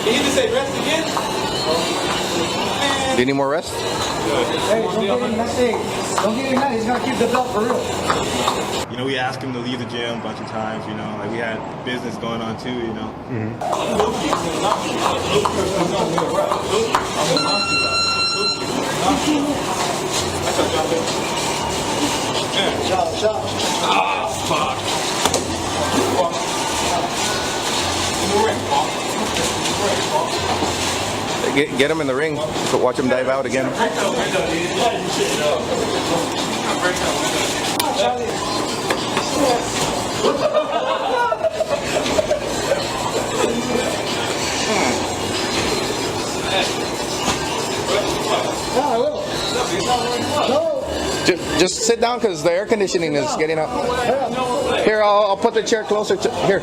Can you just say rest again? Do you need more rest? Hey, don't give him that thing. Don't give him that. He's gonna keep the belt for real. You know, we asked him to leave the gym a bunch of times. You know, like we had business going on too. You know. Shot. Ah, fuck. Get him in the ring, but watch him dive out again. Just sit down because the air conditioning is getting up. Here, I'll put the chair closer to here.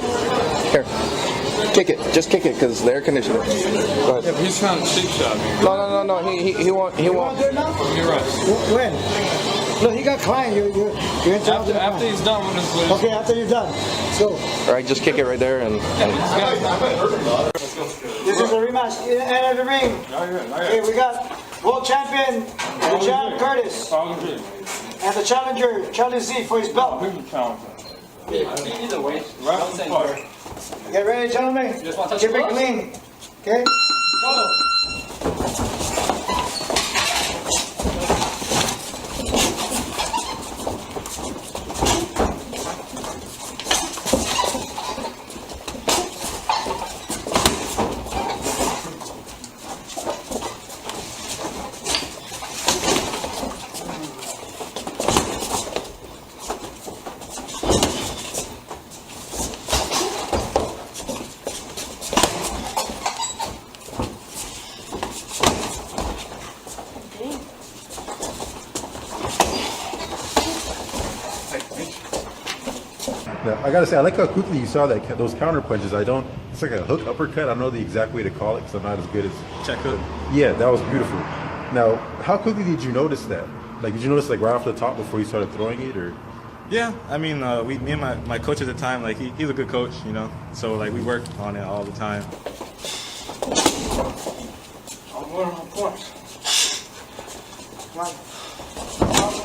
Kick it. Just kick it because the air conditioning. Go ahead. Yeah, but he's trying to cheap shot me. No. He won't. You want to do it now? You're right. When? Look, he got client. You're interrupting. After he's done with his. Okay, after you're done. Let's go. All right, just kick it right there and. This is a rematch. End of the ring. Okay, we got world champion John Curtis and the challenger Charlie Z for his belt. Either way, right? Get ready, gentlemen. Keep it clean. Okay? Go. Now, I gotta say, I like how quickly you saw that those counter punches. It's like a hook uppercut. I don't know the exact way to call it because I'm not as good as check hook. Yeah, that was beautiful. Now, how quickly did you notice that? Like, did you notice like right off the top before you started throwing it, or? Yeah, I mean, me and my coach at the time, like he's a good coach, you know. So like we worked on it all the time. I'm going on points. Come on.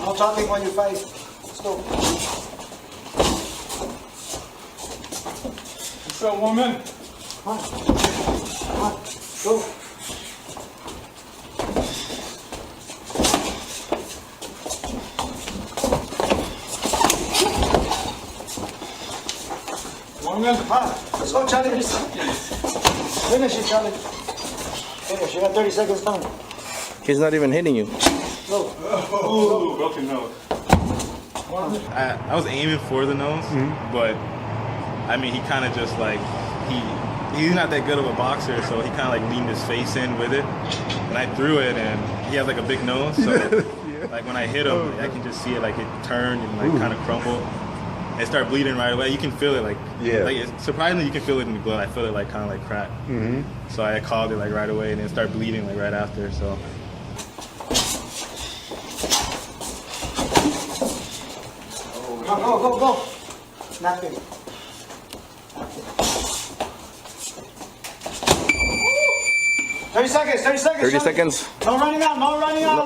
No talking when you fight. Let's go. So 1 minute. Come on. Come on. Go. Come on. Let's go, Charlie. Finish it, Charlie. Finish. You got 30 seconds time. He's not even hitting you. Go. Ooh, broken nose. I was aiming for the nose, but I mean, he kind of just like he's not that good of a boxer, so he kind of like leaned his face in with it, and I threw it, and he has like a big nose, so like when I hit him, I can just see it like it turned and like kind of crumbled. It started bleeding right away. You can feel it, like surprisingly, you can feel it in the blood. I feel it like kind of like crack. So I called it like right away, and then it started bleeding like right after. So. Go. Nothing. 30 seconds. 30 seconds. No running out. What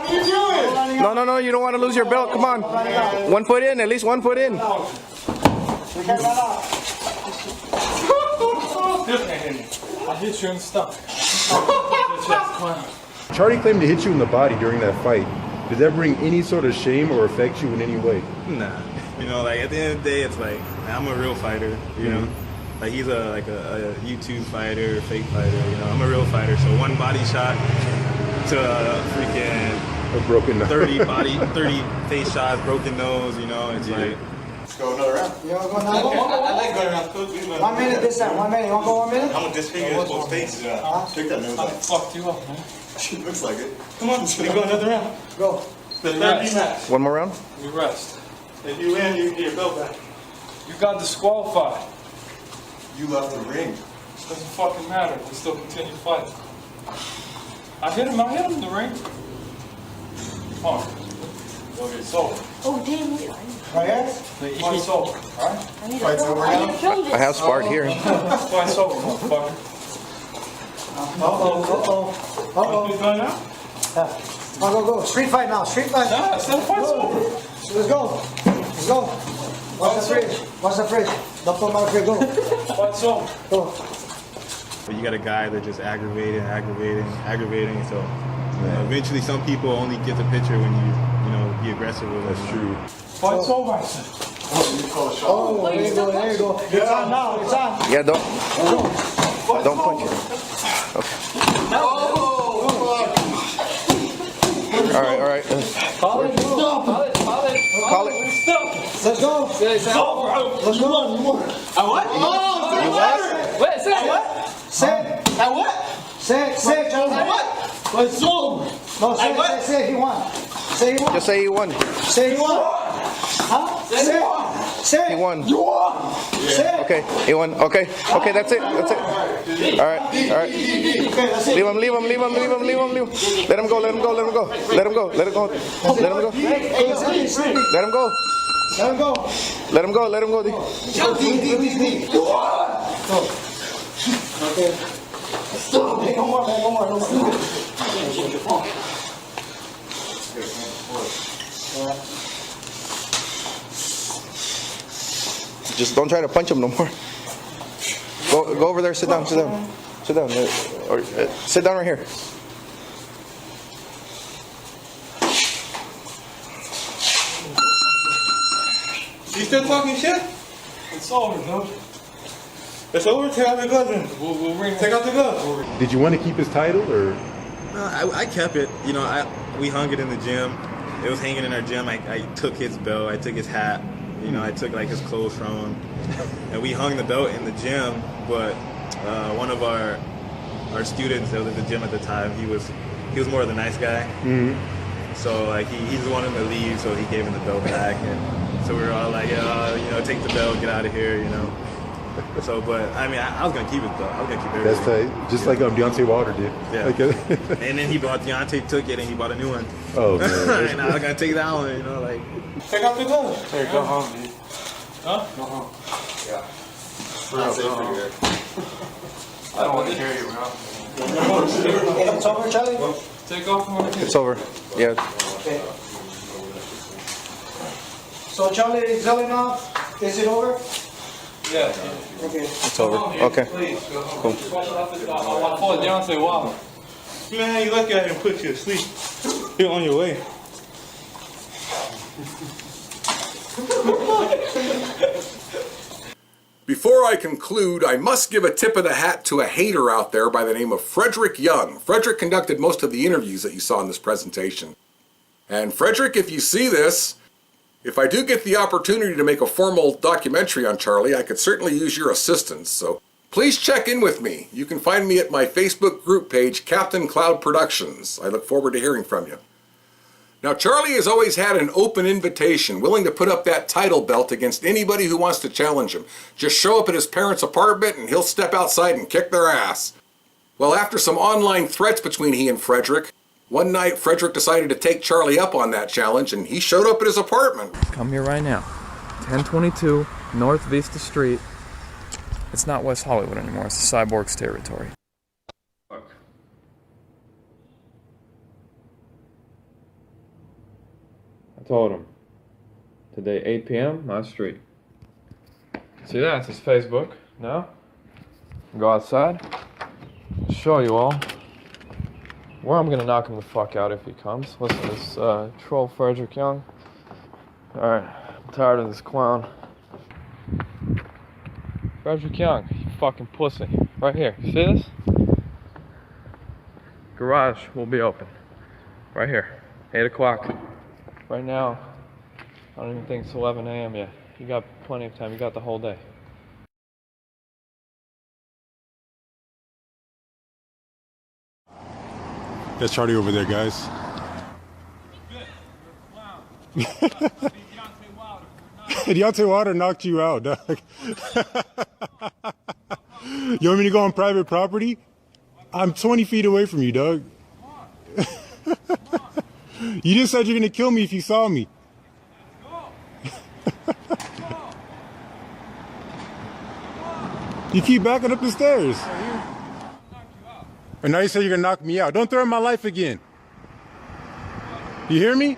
are you doing? No, you don't want to lose your belt. Come on. 1 foot in, at least 1 foot in. We can't run out. I hit you in the stomach. Charlie claimed to hit you in the body during that fight. Did that bring any sort of shame or affect you in any way? Nah. You know, like at the end of the day, it's like I'm a real fighter. You know, like he's a YouTube fighter, fake fighter. You know, I'm a real fighter. So one body shot to freaking a broken nose. 30 face shots, broken nose. You know, it's like. Let's go another round. You want to go another round? I like going around. 1 minute this time. 1 minute. You want to go 1 minute? I'm gonna disfigure this whole face. Take that nose I out. fucked you up, man. She looks like it. Come on, let's go another round. Go. The third match. One more round? We rest. If you win, you get your belt back. You got disqualified. You left the ring. Doesn't fucking matter. We still continue fighting. I hit him in the ring. Come on. Okay, it's over. Oh, damn. Right here? Fight's over, alright? Fight's over now? I have sparred here. Fight's over, motherfucker. Uh-oh. You going now? Go. Street fight now. Street fight. Nah, it's not fight's over. Let's go. Watch the fridge. Don't put my fridge. Go. Fight's over. Go. But you got a guy that just aggravating. So eventually, some people only get the picture when you be aggressive with them. That's true. Fight's over, I said. Oh, there you go. It's on now. It's on. Yeah, don't punch it. Okay. All right. Call it. Let's go. It's over. Let's go. I what? Oh, You what? Wait, say what? Say. I what? Say, Charlie. I what? What's over? No, say he won. Say he won. Just say you won. Say he won. Huh? Say. He won. You won. Say. Okay, he won. Okay, that's it. All right. Leave him. Let him go. Let him go. Okay. No more. Just don't try to punch him no more. Go over there. Sit down. Or sit down right here. You still talking shit? It's over, dude. It's over. Take out the gloves then. We'll ring. Take out the gloves. Did you want to keep his title, or? No, I kept it. You know, we hung it in the gym. It was hanging in our gym. I took his belt. I took his hat. You know, I took like his clothes from him, and we hung the belt in the gym. But one of our students that was at the gym at the time, he was more of the nice guy. So like he just wanted him to leave, so he gave him the belt back. And So we were all like, take the belt, get out of here, So, but I mean, I was gonna keep it though. I was gonna keep everything. That's tight. Just like Deontay Wilder did. Yeah. Like, and then Deontay took it and he bought a new one. Oh man. And I was gonna take that one, Check out the gun. Here, go home, dude. Huh? Go home. Yeah. I don't want to hear you, bro. It's over, Charlie? Take off one. It's over. Yeah. Okay. So Charlie Zelenoff, is it over? Yeah. Okay. It's over. Okay. Please, go home. Cool. I want to fall Deontay Wilder. Man, you look at it and put you to sleep. You're on your way. Before I conclude, I must give a tip of the hat to a hater out there by the name of Frederick Young. Frederick conducted most of the interviews that you saw in this presentation. And Frederick, if you see this, if I do get the opportunity to make a formal documentary on Charlie, I could certainly use your assistance. So please check in with me. You can find me at my Facebook group page, Captain Cloud Productions. I look forward to hearing from you. Now, Charlie has always had an open invitation, willing to put up that title belt against anybody who wants to challenge him. Just show up at his parents' apartment and he'll step outside and kick their ass. Well, after some online threats between he and Frederick, one night Frederick decided to take Charlie up on that challenge and he showed up at his apartment. Come here right now. 1022 North Vista Street. It's not West Hollywood anymore. It's the Cyborg's territory. I told him. Today, 8 p.m., my street. See that? It's his Facebook. No? Go outside. I'll show you all. Where I'm gonna knock him the fuck out if he comes. Listen, this troll Frederick Young. Alright, I'm tired of this clown. Frederick Young, you fucking pussy. Right here. You see this? Garage will be open. Right here. 8 o'clock. Right now, I don't even think it's 11 a.m. yet. You got plenty of time. You got the whole day. That's Charlie over there, guys. Deontay Wilder knocked you out, dog. You want me to go on private property? I'm 20 feet away from you, dog. You just said you're gonna kill me if you saw me. You keep backing up the stairs. And now you say you're gonna knock me out. Don't threaten my life again. You hear me?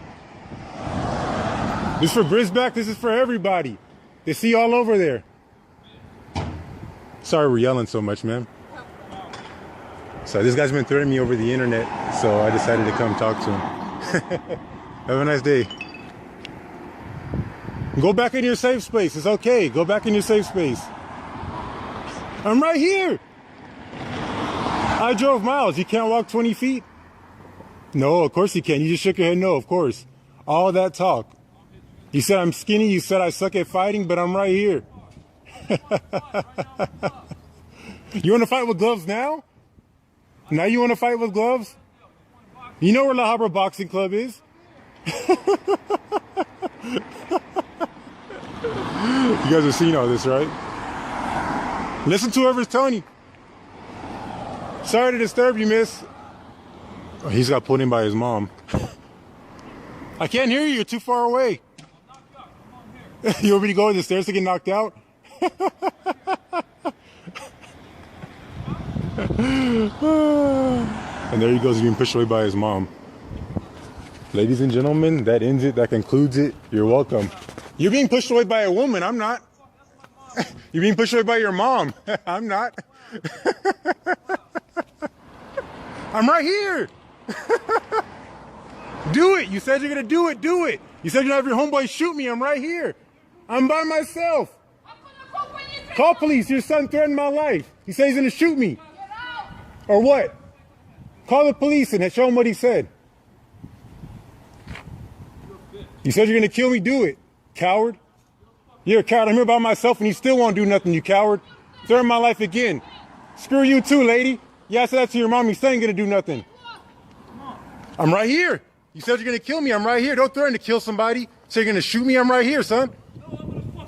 This is for Brisbane. This is for everybody. They see you all over there. Sorry we're yelling so much, man. So this guy's been threatening me over the internet, so I decided to come talk to him. Have a nice day. Go back in your safe space. It's okay. Go back in your safe space. I'm right here. I drove miles. You can't walk 20 feet? No, of course you can. You just shook your head no, of course. All that talk. You said I'm skinny. You said I suck at fighting, but I'm right here. You want to fight with gloves now? Now you want to fight with gloves? You know where La Habra Boxing Club is? You guys have seen all this, right? Listen to whoever's telling you. Sorry to disturb you, miss. Oh, he's got pulled in by his mom. I can't hear you. You're too far away. You want me to go to the stairs to get knocked out? And there he goes, being pushed away by his mom. Ladies and gentlemen, that ends it. That concludes it. You're welcome. You're being pushed away by a woman. I'm not. You're being pushed away by your mom. I'm not. I'm right here. Do it. You said you're going to do it. Do it. You said you're going to have your homeboy shoot me. I'm right here. I'm by myself. Call police. Your son threatened my life. He said he's going to shoot me. Or what? Call the police and show him what he said. You said you're going to kill me. Do it. Coward. You're a coward. I'm here by myself and you still won't do nothing, you coward. Threaten my life again. Screw you too, lady. Yeah, I said that to your mom. You still ain't going to do nothing. I'm right here. You said you're going to kill me. I'm right here. Don't threaten to kill somebody. So you're gonna shoot me? I'm right here, son.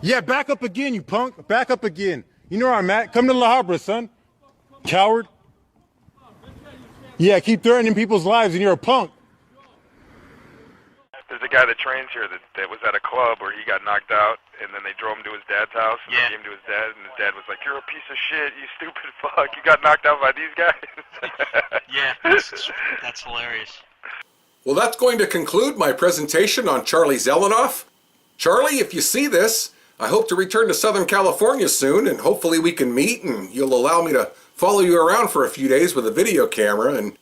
Yeah, back up again, you punk. Back up again. You know where I'm at. Come to La Habra, son. Coward. Yeah, keep threatening people's lives and you're a punk. There's a guy that trains here that was at a club where he got knocked out, and then they drove him to his dad's house, and they gave him to his dad, and his dad was like, "You're a piece of shit, you stupid fuck. You got knocked out by these guys." Yeah, that's hilarious. Well, that's going to conclude my presentation on Charlie Zelenoff. Charlie, if you see this, I hope to return to Southern California soon, and hopefully we can meet, and you'll allow me to follow you around for a few days with a video camera, and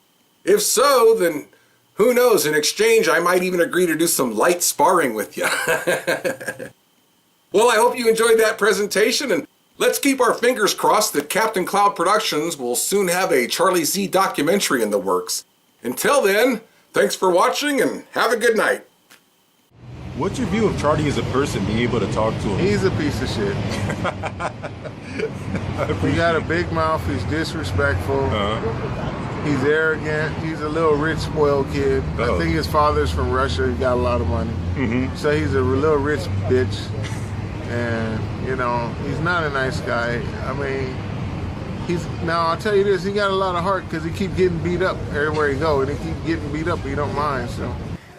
if so, then who knows, in exchange I might even agree to do some light sparring with you. Well, I hope you enjoyed that presentation, and let's keep our fingers crossed that Captain Cloud Productions will soon have a Charlie Z documentary in the works. Until then, thanks for watching and have a good night. What's your view of Charlie as a person, being able to talk to him? He's a piece of shit. He got a big mouth, he's disrespectful. He's arrogant. He's a little rich, spoiled kid. I think his father's from Russia. He got a lot of money. So he's a little rich bitch. And, you know, he's not a nice guy. I mean, now I'll tell you this, he got a lot of heart because he keep getting beat up everywhere he go. And he keep getting beat up, but he don't mind, so.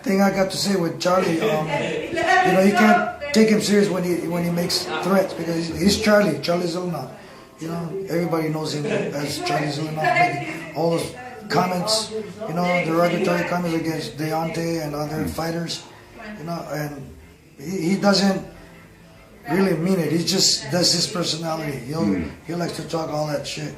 Thing I got to say with Charlie, you know, you can't take him serious when he makes threats because he's Charlie Zelenoff. You know, everybody knows him as Charlie Zelenoff. All those comments, you know, derogatory comments against Deontay and other fighters, you know, and he doesn't really mean it. He just does his personality. He likes to talk all that shit.